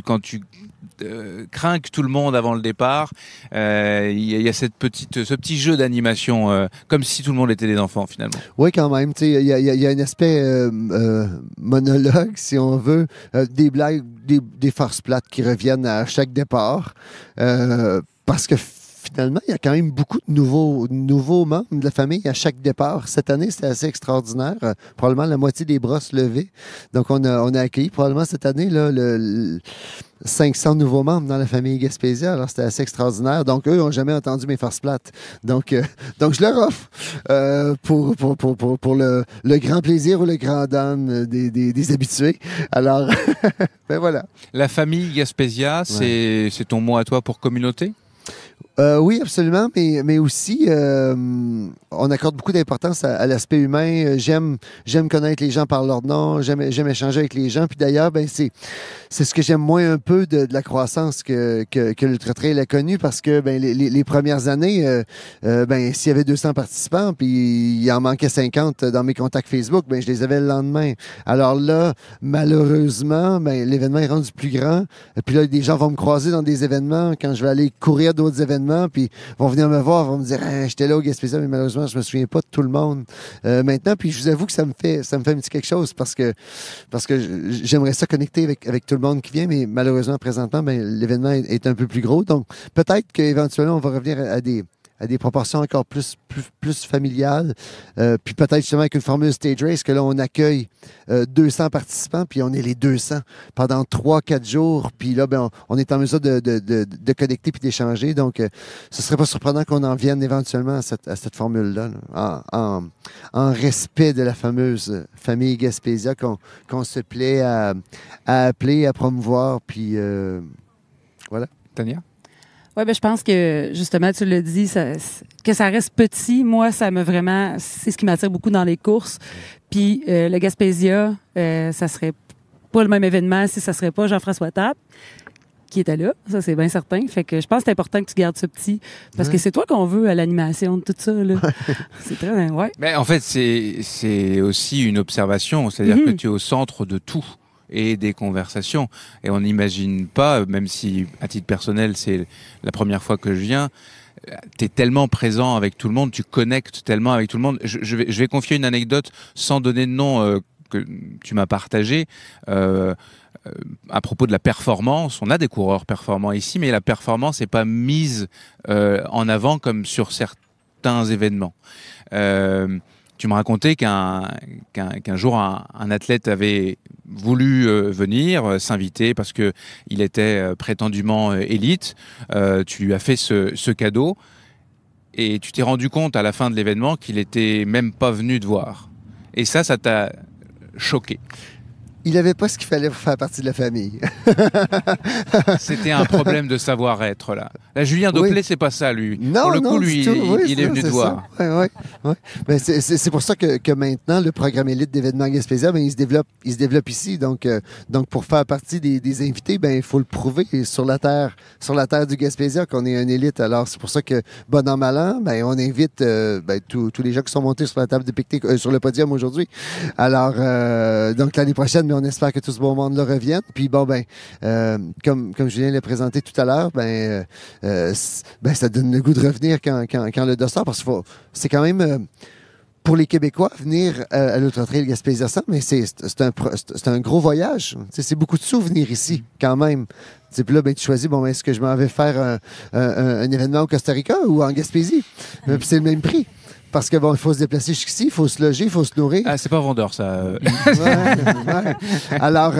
crains que tout le monde avant le départ. Il y a ce petit jeu d'animation, comme si tout le monde était des enfants finalement. Oui, quand même. Il y a un aspect monologue, si on veut, des blagues, des farces plates qui reviennent à chaque départ, parce que finalement, il y a quand même beaucoup de nouveaux membres de la famille à chaque départ. Cette année, c'était assez extraordinaire. Probablement la moitié des brosses levées. Donc, on a accueilli probablement cette année là, 500 nouveaux membres dans la famille Gaspésia. Alors, c'était assez extraordinaire. Donc, eux n'ont jamais entendu mes farces plates. Donc je leur offre pour le grand plaisir ou le grand dame des habitués. Alors, ben voilà. La famille Gaspésia, c'est ton mot à toi pour communauté? Oui, absolument, mais aussi, on accorde beaucoup d'importance à l'aspect humain. J'aime connaître les gens par leur nom, j'aime échanger avec les gens. Puis d'ailleurs, c'est ce que j'aime moins un peu de la croissance que l'Ultra Trail a connue, parce que les premières années, s'il y avait 200 participants, puis il en manquait 50 dans mes contacts Facebook, je les avais le lendemain. Alors là, malheureusement, l'événement est rendu plus grand. Puis là, des gens vont me croiser dans des événements quand je vais aller courir d'autres événements, puis vont venir me voir, vont me dire j'étais là au Gaspésia, mais malheureusement je me souviens pas de tout le monde maintenant. Puis je vous avoue que ça me fait un petit quelque chose, parce que j'aimerais ça connecter avec tout le monde qui vient, mais malheureusement présentement l'événement est un peu plus gros, donc peut-être qu'éventuellement on va revenir à des proportions encore plus familiales, puis peut-être justement avec une formule stage race, que là on accueille 200 participants, puis on est les 200 pendant 3-4 jours, puis là on est en mesure de connecter puis d'échanger. Donc ce serait pas surprenant qu'on en vienne éventuellement à cette formule-là, en respect de la fameuse famille Gaspésia qu'on se plaît à appeler, à promouvoir, puis voilà. Tania? Oui, je pense que, justement, tu l'as dit, que ça reste petit. Moi, c'est ce qui m'attire beaucoup dans les courses. Puis, le Gaspésia, ça serait pas le même événement si ça serait pas Jean-François Tappe qui était là. Ça, c'est bien certain. Fait que je pense que c'est important que tu gardes ça petit, parce que c'est toi qu'on veut à l'animation de tout ça, là. C'est très, ouais. Mais en fait, c'est aussi une observation. C'est-à-dire que tu es au centre de tout et des conversations. Et on n'imagine pas, même si à titre personnel, c'est la première fois que je viens, tu es tellement présent avec tout le monde, tu connectes tellement avec tout le monde. Je vais confier une anecdote sans donner de nom que tu m'as partagé. À propos de la performance, on a des coureurs performants ici, mais la performance n'est pas mise en avant comme sur certains événements. Tu me racontais qu'un jour, un athlète avait voulu venir s'inviter parce qu'il était prétendument élite. Tu lui as fait ce cadeau et tu t'es rendu compte à la fin de l'événement qu'il n'était même pas venu te voir. Et ça t'a choqué. Il n'avait pas ce qu'il fallait pour faire partie de la famille. C'était un problème de savoir-être, là. Là, Julien Dopplet, c'est pas ça, lui. Non, pour le coup, non, lui, il est venu te voir. Oui. Ben, c'est pour ça que maintenant, le programme élite d'événements Gaspésia, ben, il se développe ici. Donc pour faire partie des invités, ben, il faut le prouver sur la terre du Gaspésia qu'on est un élite. Alors, c'est pour ça que, bon an, mal an, ben, on invite tous les gens qui sont montés sur la table de pique-nique, sur le podium aujourd'hui. Alors, donc l'année prochaine, on espère que tout ce beau monde-là revienne. Puis bon, comme Julien l'a présenté tout à l'heure, ça donne le goût de revenir quand le dos sort, parce que c'est quand même... pour les Québécois, venir à l'Ultra Trail Gaspésia 100, mais c'est un gros voyage. C'est beaucoup de souvenirs ici, quand même. Puis là, tu choisis, est-ce que je m'en vais faire un événement au Costa Rica ou en Gaspésie? Puis c'est le même prix. Parce que il faut se déplacer jusqu'ici, il faut se loger, il faut se nourrir. Ah, c'est pas vendeur, ça. Ouais. Alors,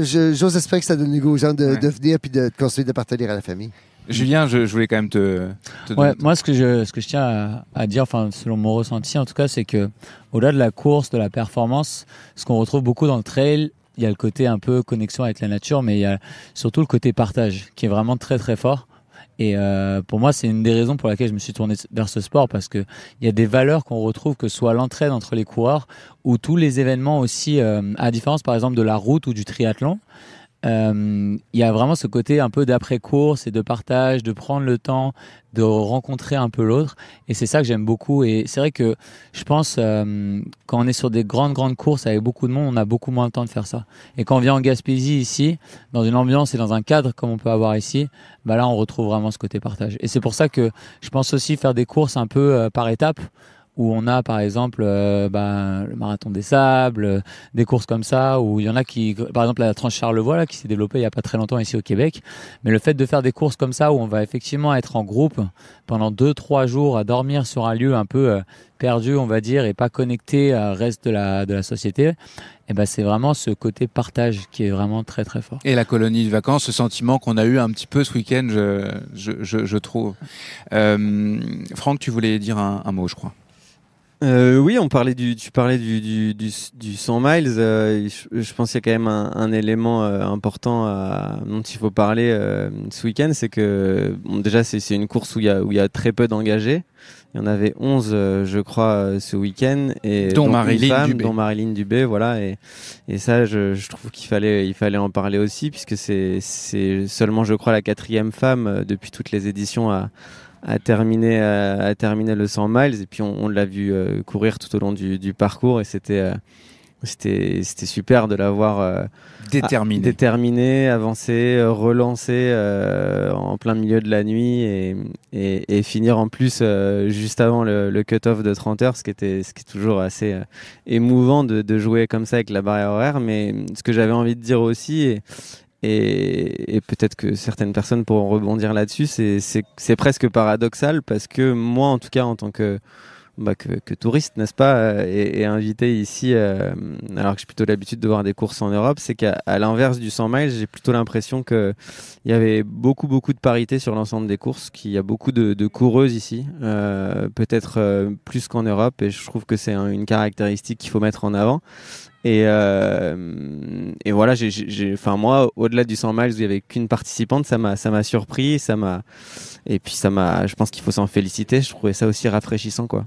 j'ose espérer que ça donne le goût aux gens de venir puis de construire, de partager à la famille. Julien, je voulais quand même te moi, ce que je tiens à dire, selon mon ressenti, en tout cas, c'est que au-delà de la course, de la performance, ce qu'on retrouve beaucoup dans le trail, il y a le côté un peu connexion avec la nature, mais il y a surtout le côté partage qui est vraiment très très fort. Et pour moi, c'est une des raisons pour laquelle je me suis tourné vers ce sport, parce que il y a des valeurs qu'on retrouve, que ce soit l'entraide entre les coureurs ou tous les événements aussi, à la différence par exemple de la route ou du triathlon. Il y a vraiment ce côté un peu d'après-course et de partage, de prendre le temps, de rencontrer un peu l'autre. Et c'est ça que j'aime beaucoup. Et c'est vrai que je pense, quand on est sur des grandes courses avec beaucoup de monde, on a beaucoup moins le temps de faire ça. Et quand on vient en Gaspésie ici, dans une ambiance et dans un cadre comme on peut avoir ici, là on retrouve vraiment ce côté partage. Et c'est pour ça que je pense aussi faire des courses un peu par étapes, où on a par exemple le marathon des sables, des courses comme ça, où il y en a qui, par exemple la Tranche Charlevoix là, qui s'est développée il n'y a pas très longtemps ici au Québec, mais le fait de faire des courses comme ça où on va effectivement être en groupe pendant 2-3 jours à dormir sur un lieu un peu perdu, on va dire, et pas connecté au reste de la société, c'est vraiment ce côté partage qui est vraiment très très fort. Et la colonie de vacances, ce sentiment qu'on a eu un petit peu ce week-end, je trouve. Franck, tu voulais dire un mot, je crois. Oui, tu parlais du 100 miles. Je pense qu'il y a quand même un élément important dont il faut parler ce week-end, c'est que déjà c'est une course où il y a très peu d'engagés. Il y en avait 11, je crois, ce week-end, et dont Marilyn Dubé, voilà. Et ça, je trouve qu'il fallait en parler aussi, puisque c'est seulement, je crois, la 4e femme depuis toutes les éditions à terminer le 100 miles, et puis on l'a vu courir tout au long du parcours, et c'était super de l'avoir déterminé, avancé, relancé en plein milieu de la nuit, et finir en plus juste avant le cut-off de 30 heures, ce qui est toujours assez émouvant de jouer comme ça avec la barrière horaire. Mais ce que j'avais envie de dire aussi, et peut-être que certaines personnes pourront rebondir là-dessus, c'est presque paradoxal, parce que moi, en tout cas, en tant que touriste, n'est-ce pas, et invité ici, alors que j'ai plutôt l'habitude de voir des courses en Europe, c'est qu'à l'inverse du 100 miles, j'ai plutôt l'impression qu'il y avait beaucoup de parité sur l'ensemble des courses, qu'il y a beaucoup de coureuses ici, peut-être plus qu'en Europe, et je trouve que c'est une caractéristique qu'il faut mettre en avant. Et voilà, moi, au-delà du 100 miles où il n'y avait qu'une participante, ça m'a surpris, je pense qu'il faut s'en féliciter. Je trouvais ça aussi rafraîchissant, quoi.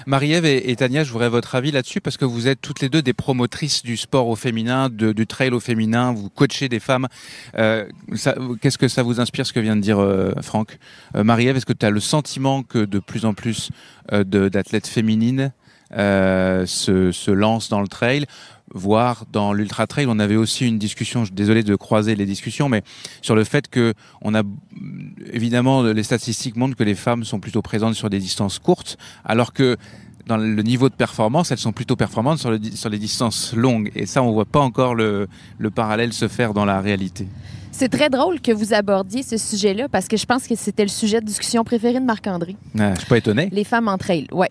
Marie-Ève et Tania, je voudrais votre avis là-dessus, parce que vous êtes toutes les deux des promotrices du sport au féminin, du trail au féminin, vous coachez des femmes. Qu'est-ce que ça vous inspire, ce que vient de dire Franck? Marie-Ève, est-ce que tu as le sentiment que de plus en plus d'athlètes féminines se lancent dans le trail, voire dans l'ultra trail? On avait aussi une discussion, je suis désolé de croiser les discussions, mais sur le fait que on a évidemment, les statistiques montrent que les femmes sont plutôt présentes sur des distances courtes, alors que dans le niveau de performance, elles sont plutôt performantes sur les distances longues. Et ça, on voit pas encore le parallèle se faire dans la réalité. C'est très drôle que vous abordiez ce sujet-là parce que je pense que c'était le sujet de discussion préféré de Marc-André. Je suis pas étonné. Les femmes entre elles, ouais.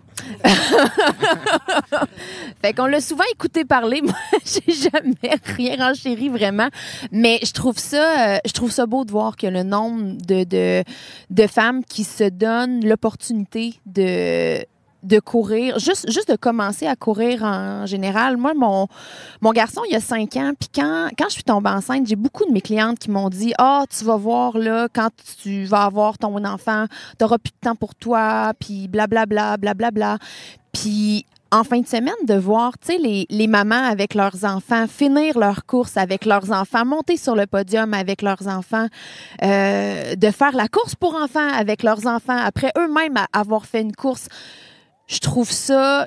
Fait qu'on l'a souvent écouté parler. Moi, j'ai jamais rien renchéri vraiment. Mais je trouve ça beau de voir que le nombre de femmes qui se donnent l'opportunité de courir, juste de commencer à courir en général. Moi, mon garçon, il a 5 ans, puis quand je suis tombée enceinte, j'ai beaucoup de mes clientes qui m'ont dit « Ah, tu vas voir, là, quand tu vas avoir ton enfant, tu n'auras plus de temps pour toi, puis blablabla, blablabla. » Puis en fin de semaine, de voir, tu sais, les mamans avec leurs enfants finir leur course avec leurs enfants, monter sur le podium avec leurs enfants, de faire la course pour enfants avec leurs enfants, après eux-mêmes avoir fait une course. Je trouve ça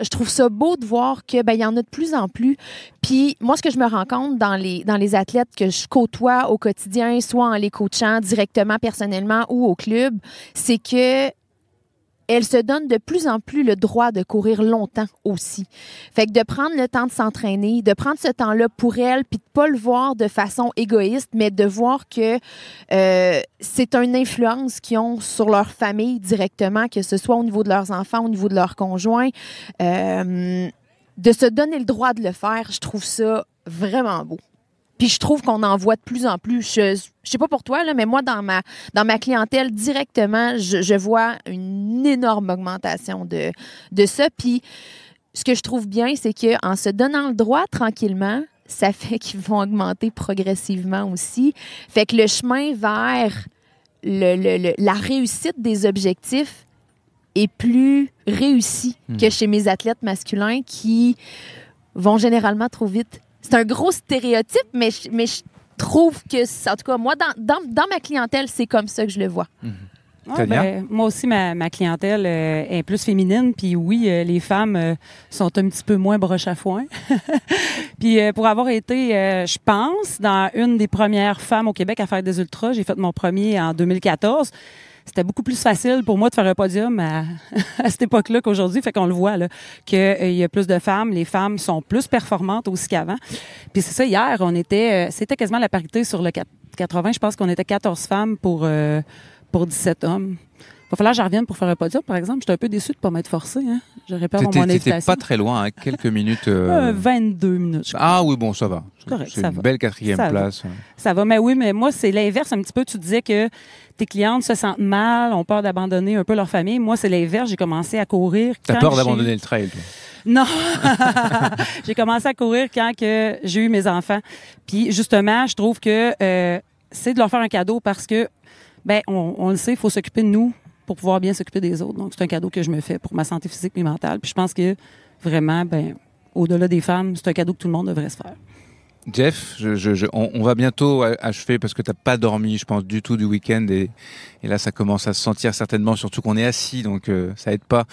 beau de voir que il y en a de plus en plus. Puis moi, ce que je me rends compte dans les athlètes que je côtoie au quotidien, soit en les coachant directement, personnellement ou au club, c'est que elles se donnent de plus en plus le droit de courir longtemps aussi. Fait que de prendre le temps de s'entraîner, de prendre ce temps-là pour elles, puis de pas le voir de façon égoïste, mais de voir que c'est une influence qu'ils ont sur leur famille directement, que ce soit au niveau de leurs enfants, au niveau de leurs conjoints. De se donner le droit de le faire, je trouve ça vraiment beau. Puis je trouve qu'on en voit de plus en plus. Je sais pas pour toi, là, mais moi, dans ma clientèle, directement, je vois une énorme augmentation de ça. Puis ce que je trouve bien, c'est qu'en se donnant le droit tranquillement, ça fait qu'ils vont augmenter progressivement aussi. Fait que le chemin vers la réussite des objectifs est plus réussi que chez mes athlètes masculins qui vont généralement trop vite. C'est un gros stéréotype, mais je trouve que, en tout cas, moi, dans ma clientèle, c'est comme ça que je le vois. Moi aussi, ma clientèle est plus féminine. Puis oui, les femmes sont un petit peu moins broche à foin. Puis pour avoir été, je pense, dans une des premières femmes au Québec à faire des ultras, j'ai fait mon premier en 2014. C'était beaucoup plus facile pour moi de faire un podium à cette époque-là qu'aujourd'hui. Fait qu'on le voit, là, qu'il y a plus de femmes. Les femmes sont plus performantes aussi qu'avant. Puis c'est ça, hier, c'était quasiment la parité sur le 80. Je pense qu'on était 14 femmes pour 17 hommes. Il va falloir que je revienne pour faire un podium, par exemple. J'étais un peu déçue de ne pas m'être forcée. Hein. J'aurais pas avoir mon invitation. T'étais pas très loin, hein, quelques minutes. 22 minutes. Ah oui, bon, ça va. C'est correct, c'est une belle 4e place. Ça va, mais oui, mais moi, c'est l'inverse un petit peu. Tu disais que tes clientes se sentent mal, ont peur d'abandonner un peu leur famille. Moi, c'est l'inverse. J'ai commencé à courir. T'as peur d'abandonner le trail, toi? Non. J'ai commencé à courir quand j'ai eu mes enfants. Puis justement, je trouve que c'est de leur faire un cadeau parce que, on le sait, il faut s'occuper de nous pour pouvoir bien s'occuper des autres. Donc, c'est un cadeau que je me fais pour ma santé physique et mentale. Puis je pense que vraiment, au-delà des femmes, c'est un cadeau que tout le monde devrait se faire. Jeff, on va bientôt achever parce que tu n'as pas dormi, je pense, du tout du week-end. Et là, ça commence à se sentir certainement, surtout qu'on est assis, donc ça aide pas.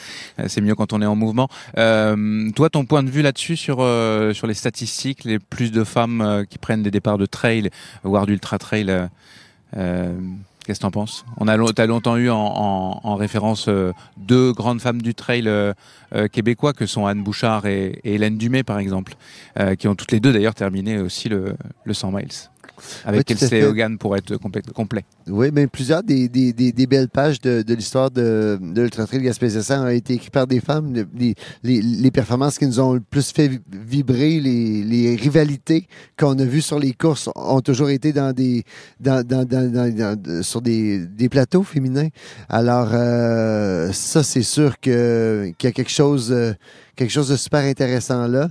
C'est mieux quand on est en mouvement. Toi, ton point de vue là-dessus sur les statistiques, les plus de femmes qui prennent des départs de trail, voire d'ultra-trail, qu'est-ce que t'en penses? T'as longtemps eu en référence deux grandes femmes du trail québécois que sont Anne Bouchard et Hélène Dumais, par exemple, qui ont toutes les deux d'ailleurs terminé aussi le 100 miles. Avec Kelsey Hogan pour être complet. Oui, mais plusieurs des belles pages de l'histoire de l'Ultra Trail Gaspésia ont été écrites par des femmes. Les performances qui nous ont le plus fait vibrer, les rivalités qu'on a vues sur les courses ont toujours été sur des plateaux féminins. Alors, ça, c'est sûr qu'il y a quelque chose de super intéressant là.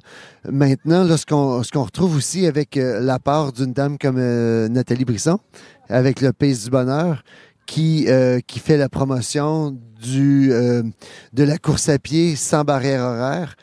Maintenant, là, ce qu'on retrouve aussi avec l'apport d'une dame comme Nathalie Brisson, avec le Pace du Bonheur, qui fait la promotion de la course à pied sans barrière horaire,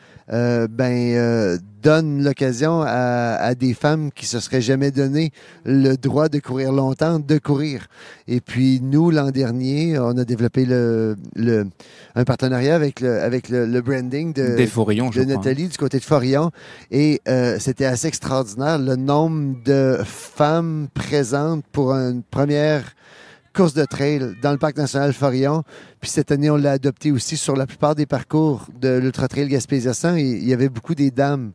donne l'occasion à des femmes qui se seraient jamais donné le droit de courir longtemps, de courir. Et puis, nous, l'an dernier, on a développé un partenariat avec le branding de Nathalie du côté de Forillon. Et c'était assez extraordinaire, le nombre de femmes présentes pour une première course de trail dans le Parc national Forillon. Puis cette année, on l'a adopté aussi sur la plupart des parcours de l'Ultra Trail Gaspésia 100. Il y avait beaucoup des dames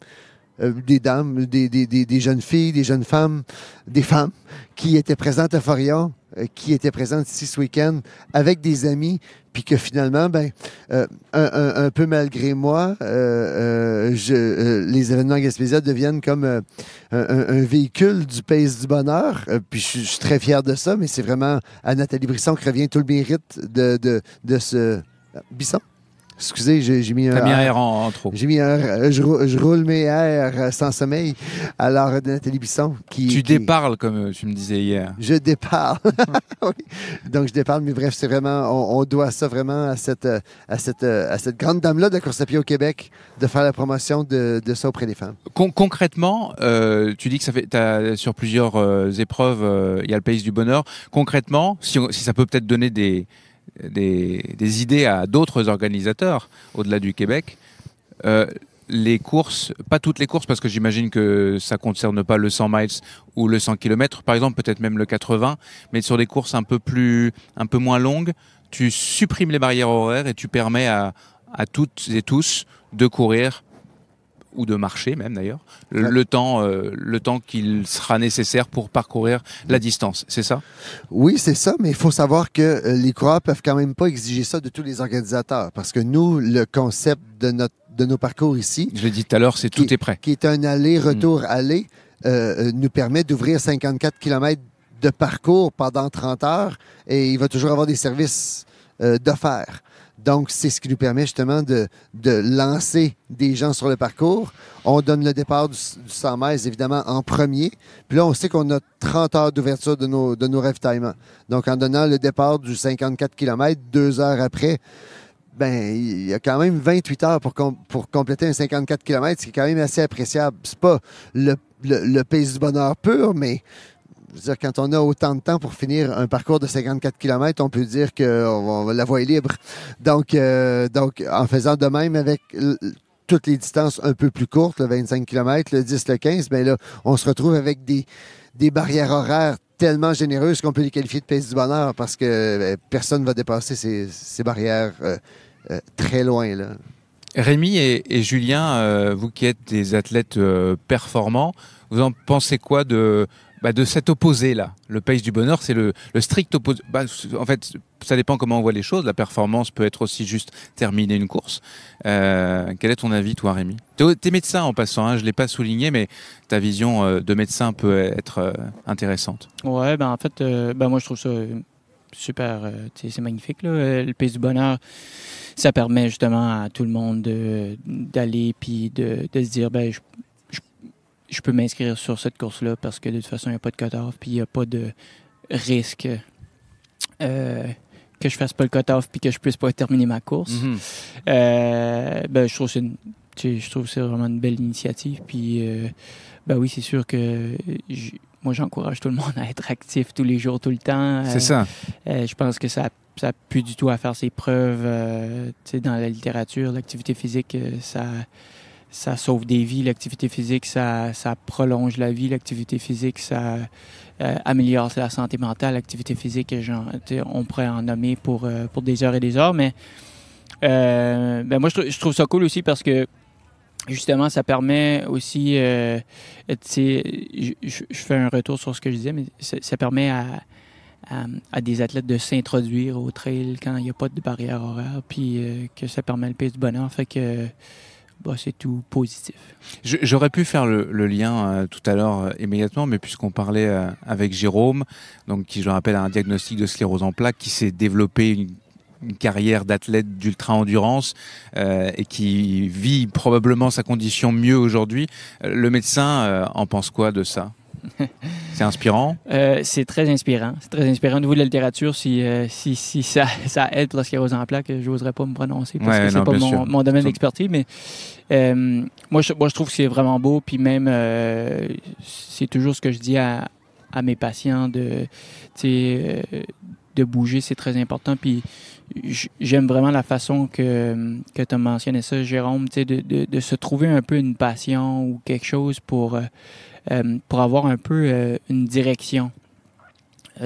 des dames, des jeunes filles, des jeunes femmes, des femmes qui étaient présentes à Forillon, qui étaient présentes ici ce week-end avec des amis, puis que finalement, un peu malgré moi, les événements Gaspésia deviennent comme un véhicule du Pays du Bonheur. Puis je suis très fier de ça, mais c'est vraiment à Nathalie Brisson que revient tout le mérite de ce... Bisson? Excusez, j'ai mis un... T'as mis un R en trop. J'ai mis je roule mes R sans sommeil. Alors, Nathalie Bisson Tu déparles, comme tu me disais hier. Je déparle. Oui. Donc, je déparle, mais bref, c'est vraiment... On doit ça vraiment à cette grande dame-là de la course à pied au Québec de faire la promotion de ça auprès des femmes. Concrètement, tu dis que sur plusieurs épreuves, il y a le Pays du Bonheur. Concrètement, si ça peut peut-être donner des idées à d'autres organisateurs au-delà du Québec. Les courses, pas toutes les courses parce que j'imagine que ça ne concerne pas le 100 miles ou le 100 km, par exemple, peut-être même le 80, mais sur des courses un peu moins longues, tu supprimes les barrières horaires et tu permets à toutes et tous de courir ou de marcher même d'ailleurs, le temps qu'il sera nécessaire pour parcourir la distance, c'est ça? Oui, c'est ça, mais il faut savoir que les coureurs peuvent quand même pas exiger ça de tous les organisateurs, parce que nous, le concept de nos parcours ici... Je l'ai dit tout à l'heure, tout est prêt. Qui est un aller-retour-aller, nous permet d'ouvrir 54 km de parcours pendant 30 heures, et il va toujours avoir des services d'offerts. Donc, c'est ce qui nous permet justement de lancer des gens sur le parcours. On donne le départ du 100 miles, évidemment, en premier. Puis là, on sait qu'on a 30 heures d'ouverture de nos ravitaillements. Donc, en donnant le départ du 54 km, 2 heures après, il y a quand même 28 heures pour compléter un 54 km, ce qui est quand même assez appréciable. C'est pas le Pays du Bonheur pur, mais... Je veux dire, quand on a autant de temps pour finir un parcours de 54 km, on peut dire que la voie est libre. Donc, en faisant de même avec toutes les distances un peu plus courtes, le 25 km, le 10, le 15, là, on se retrouve avec des barrières horaires tellement généreuses qu'on peut les qualifier de Pays du Bonheur parce que personne ne va dépasser ces barrières très loin, là. Rémi et Julien, vous qui êtes des athlètes performants, vous en pensez quoi de cet opposé-là? Le Pays du Bonheur, c'est le strict opposé. En fait, ça dépend comment on voit les choses. La performance peut être aussi juste terminer une course. Quel est ton avis, toi, Rémi? T'es médecin en passant, hein, je ne l'ai pas souligné, mais ta vision de médecin peut être intéressante. Ouais, en fait, moi, je trouve ça super. C'est magnifique, là. Le Pays du Bonheur, ça permet justement à tout le monde d'aller puis de se dire, je peux m'inscrire sur cette course-là parce que de toute façon, il n'y a pas de cut-off puis il n'y a pas de risque que je fasse pas le cut-off puis que je puisse pas terminer ma course. Mm-hmm. Je trouve que c'est vraiment une belle initiative. Puis, oui, c'est sûr que moi, j'encourage tout le monde à être actif tous les jours, tout le temps. C'est ça. Je pense que ça n'a plus du tout à faire ses preuves. Dans la littérature, l'activité physique, ça sauve des vies. L'activité physique, ça prolonge la vie. L'activité physique, ça améliore la santé mentale. L'activité physique, on pourrait en nommer pour des heures et des heures. Mais moi, je trouve ça cool aussi parce que justement, ça permet aussi... je fais un retour sur ce que je disais, mais ça permet à des athlètes de s'introduire au trail quand il n'y a pas de barrière horaire, puis que ça permet le Pays du Bonheur. Fait que... c'est tout positif. J'aurais pu faire le lien tout à l'heure immédiatement, mais puisqu'on parlait avec Jérôme, donc qui, je le rappelle, a un diagnostic de sclérose en plaques, qui s'est développé une carrière d'athlète d'ultra-endurance et qui vit probablement sa condition mieux aujourd'hui. Le médecin en pense quoi de ça? C'est inspirant? C'est très inspirant. C'est très inspirant au niveau de la littérature. Si ça aide pour la sclérose en plaques, je n'oserais pas me prononcer parce que c'est pas mon domaine d'expertise. Mais moi, je trouve que c'est vraiment beau. Puis même, c'est toujours ce que je dis à mes patients de bouger, c'est très important. Puis j'aime vraiment la façon que tu as mentionné ça, Jérôme, de se trouver un peu une passion ou quelque chose pour avoir un peu une direction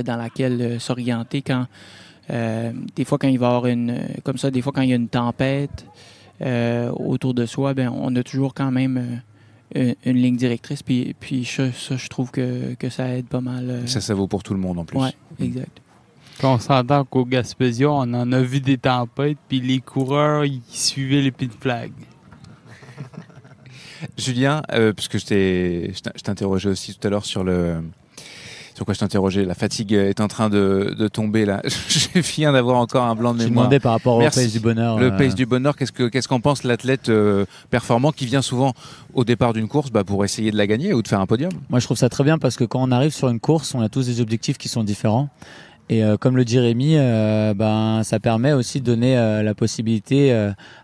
dans laquelle s'orienter des fois quand il va y avoir des fois quand il y a une tempête autour de soi, on a toujours quand même une ligne directrice. Puis ça, je trouve que ça aide pas mal. Ça vaut pour tout le monde en plus. Oui, exact. Puis on s'entend qu'au Gaspésia, on en a vu des tempêtes, puis les coureurs, ils suivaient les pit flags. Julien, parce que je t'interrogeais aussi tout à l'heure sur quoi je t'interrogeais. La fatigue est en train de tomber là. Je viens d'avoir encore un blanc de mémoire. Je demandais par rapport Merci. au Pace du Bonheur. Le Pace du Bonheur, qu'est-ce qu'en pense l'athlète performant qui vient souvent au départ d'une course pour essayer de la gagner ou de faire un podium? Moi, je trouve ça très bien parce que quand on arrive sur une course, on a tous des objectifs qui sont différents. Et comme le dit Rémi, ça permet aussi de donner la possibilité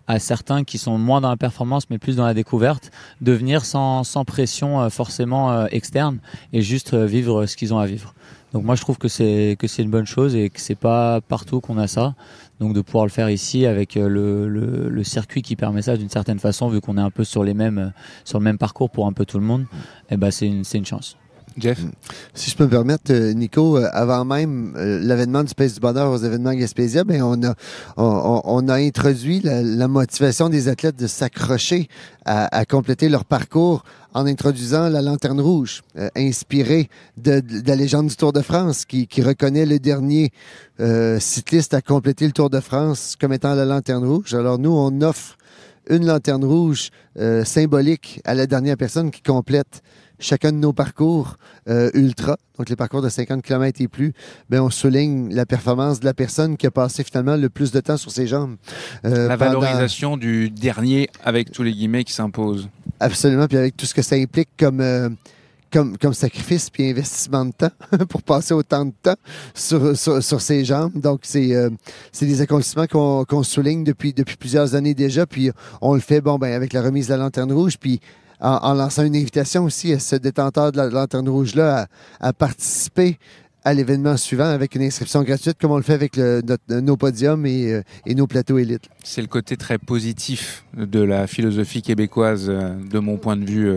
à certains qui sont moins dans la performance mais plus dans la découverte de venir sans pression forcément externe et juste vivre ce qu'ils ont à vivre. Donc moi je trouve que c'est une bonne chose et que c'est pas partout qu'on a ça. Donc de pouvoir le faire ici avec le circuit qui permet ça d'une certaine façon, vu qu'on est un peu sur le même parcours pour un peu tout le monde, c'est une chance. Jeff? Si je peux me permettre, Nico, avant même l'avènement du Pace du Bonheur aux événements Gaspésia, on a introduit la motivation des athlètes de s'accrocher à compléter leur parcours en introduisant la lanterne rouge, inspirée de la légende du Tour de France, qui reconnaît le dernier cycliste à compléter le Tour de France comme étant la lanterne rouge. Alors nous, on offre une lanterne rouge symbolique à la dernière personne qui complète chacun de nos parcours ultra, donc les parcours de 50 km et plus, on souligne la performance de la personne qui a passé finalement le plus de temps sur ses jambes. La valorisation du dernier avec tous les guillemets qui s'imposent. Absolument, puis avec tout ce que ça implique comme sacrifice puis investissement de temps pour passer autant de temps sur ses jambes. Donc, c'est des accomplissements qu'on souligne depuis plusieurs années déjà, puis on le fait avec la remise de la lanterne rouge, puis en lançant une invitation aussi à ce détenteur de la lanterne rouge-là à participer à l'événement suivant avec une inscription gratuite, comme on le fait avec nos podiums et nos plateaux élites. C'est le côté très positif de la philosophie québécoise, de mon point de vue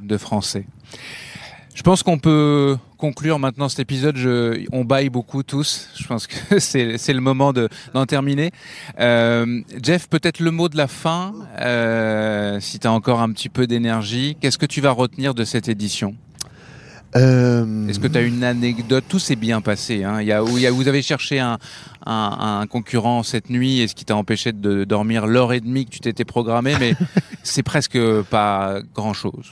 de français. Je pense qu'on peut conclure maintenant cet épisode. On baille beaucoup tous. Je pense que c'est le moment d'en terminer. Jeff, peut-être le mot de la fin, si tu as encore un petit peu d'énergie. Qu'est-ce que tu vas retenir de cette édition ? Est-ce que tu as une anecdote? Tout s'est bien passé. Hein. Vous avez cherché un concurrent cette nuit, et ce qui t'a empêché de dormir l'heure et demie que tu t'étais programmé, mais c'est presque pas grand-chose.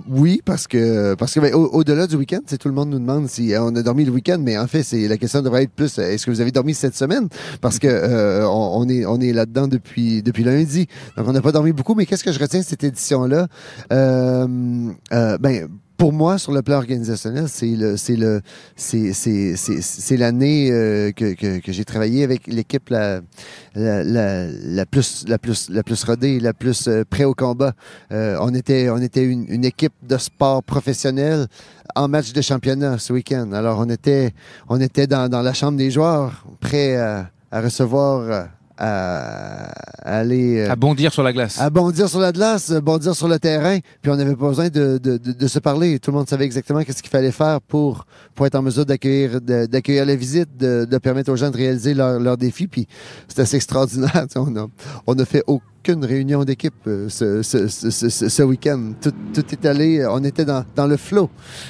Oui, parce que au-delà du week-end, tout le monde nous demande si on a dormi le week-end, mais en fait, la question devrait être plus, est-ce que vous avez dormi cette semaine? Parce que on est là-dedans depuis lundi. Donc, on n'a pas dormi beaucoup, mais qu'est-ce que je retiens de cette édition-là? Pour moi, sur le plan organisationnel, c'est l'année que j'ai travaillé avec l'équipe la plus rodée, la plus prêt au combat. On était une équipe de sport professionnel en match de championnat ce week-end. Alors on était dans la chambre des joueurs, prêts à recevoir. À aller bondir sur la glace. À bondir sur la glace, bondir sur le terrain. Puis on n'avait pas besoin de se parler. Tout le monde savait exactement qu'est-ce qu'il fallait faire pour être en mesure d'accueillir la visite, de permettre aux gens de réaliser leur défi. Puis c'est assez extraordinaire. On a fait aucune réunion d'équipe ce week-end. Tout est allé, on était dans le flow.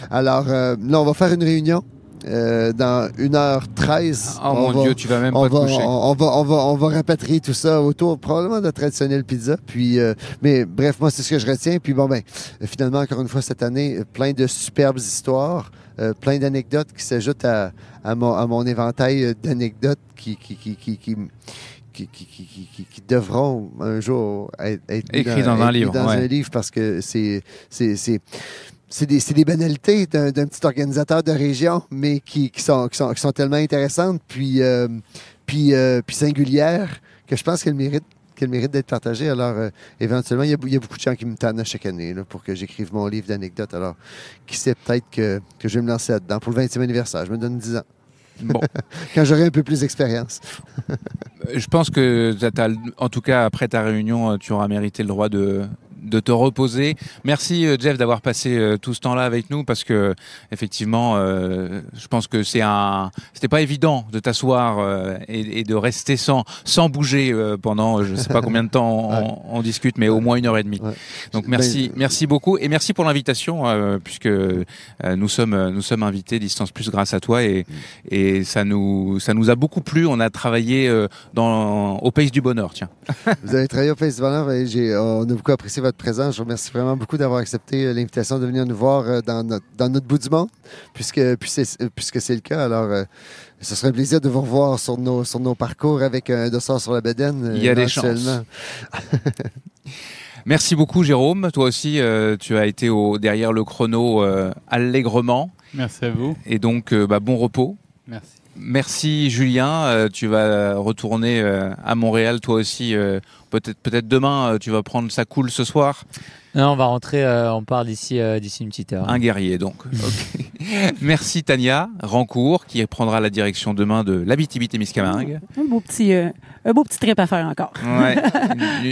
Alors là, on va faire une réunion. Dans 1h13. Oh mon Dieu, tu vas même pas te coucher. On va rapatrier tout ça autour probablement de la traditionnelle pizza. Puis, mais bref, moi, c'est ce que je retiens. Puis finalement, encore une fois, cette année, plein de superbes histoires, plein d'anecdotes qui s'ajoutent à mon éventail d'anecdotes qui devront un jour être écrits dans un livre. Un livre, parce que c'est des banalités d'un petit organisateur de région, mais qui sont tellement intéressantes puis singulières que je pense qu'elles méritent d'être partagées. Alors, éventuellement, il y a beaucoup de gens qui me tannent chaque année là, pour que j'écrive mon livre d'anecdotes. Alors, qui sait, peut-être que je vais me lancer là-dedans pour le 20e anniversaire. Je me donne 10 ans. Bon. Quand j'aurai un peu plus d'expérience. Je pense que, en tout cas, après ta réunion, tu auras mérité le droit de de te reposer. Merci Jeff d'avoir passé tout ce temps-là avec nous parce que effectivement, je pense que c'était pas évident de t'asseoir et de rester sans bouger pendant je sais pas combien de temps on discute, mais au moins 1h30. Ouais. Donc merci beaucoup et merci pour l'invitation puisque nous sommes invités Distance Plus grâce à toi et ça nous a beaucoup plu. On a travaillé au Pays du Bonheur, tiens. Vous avez travaillé au Pays du Bonheur et on a beaucoup apprécié votre présence. Je vous remercie vraiment beaucoup d'avoir accepté l'invitation de venir nous voir dans notre bout du monde, puisque c'est le cas. Alors, ce serait un plaisir de vous revoir sur nos parcours avec un dossard sur la bedaine. Il y a des chances. Merci beaucoup, Jérôme. Toi aussi, tu as été derrière le chrono allègrement. Merci à vous. Et donc, bon repos. Merci. Merci Julien, tu vas retourner à Montréal toi aussi, peut-être demain tu vas prendre ça cool ce soir. Non, on va rentrer, on part d'ici une petite heure. Un guerrier donc. Okay. Merci Tania Rancourt qui prendra la direction demain de l'Abitibi-Témiscamingue. Un beau petit trip à faire encore. Ouais,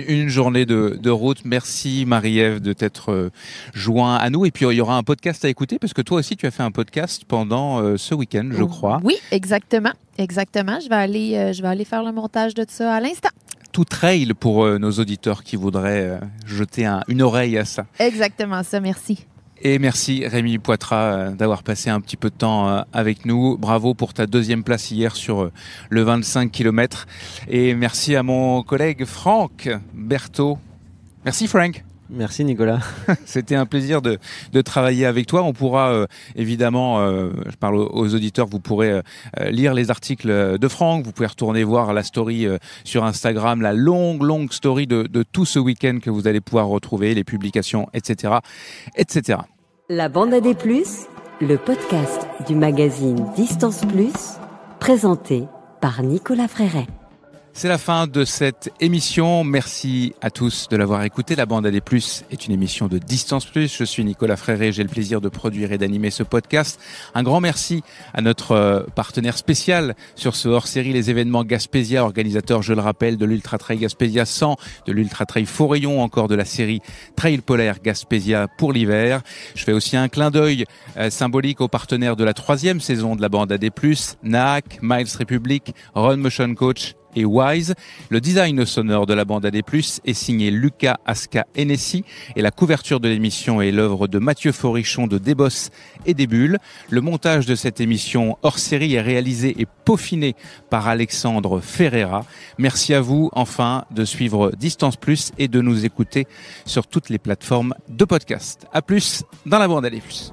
une journée de route. Merci Marie-Ève de t'être joint à nous. Et puis il y aura un podcast à écouter parce que toi aussi tu as fait un podcast pendant ce week-end, je crois. Oui, exactement. Je vais aller faire le montage de ça à l'instant. Tout trail pour nos auditeurs qui voudraient jeter une oreille à ça. Exactement ça, merci. Et merci Rémi Poitras d'avoir passé un petit peu de temps avec nous. Bravo pour ta 2e place hier sur le 25 km. Et merci à mon collègue Franck Berthaud. Merci Franck. Merci Nicolas. C'était un plaisir de travailler avec toi. On pourra évidemment, je parle aux auditeurs, vous pourrez lire les articles de Franck, vous pouvez retourner voir la story sur Instagram, la longue story de tout ce week-end que vous allez pouvoir retrouver, les publications, etc. etc. La Bande à des Plus, le podcast du magazine Distance Plus, présenté par Nicolas Fréret. C'est la fin de cette émission. Merci à tous de l'avoir écouté. La Bande à des Plus est une émission de Distance Plus. Je suis Nicolas Fréret. J'ai le plaisir de produire et d'animer ce podcast. Un grand merci à notre partenaire spécial sur ce hors-série, les événements Gaspésia, organisateur, je le rappelle, de l'Ultra Trail Gaspésia 100, de l'Ultra Trail Faux-Rayon, encore de la série Trail Polaire Gaspésia pour l'hiver. Je fais aussi un clin d'œil symbolique aux partenaires de la 3e saison de la Bande à des Plus, NAAC, Miles Republic, Run Motion Coach et Wise. Le design sonore de la Bande à des Plus est signé Lucas Aska Hennessy et la couverture de l'émission est l'œuvre de Mathieu Forichon de Desbosses et des Bulles. Le montage de cette émission hors série est réalisé et peaufiné par Alexandre Ferreira. Merci à vous enfin de suivre Distance Plus et de nous écouter sur toutes les plateformes de podcast. À plus dans la Bande à des Plus.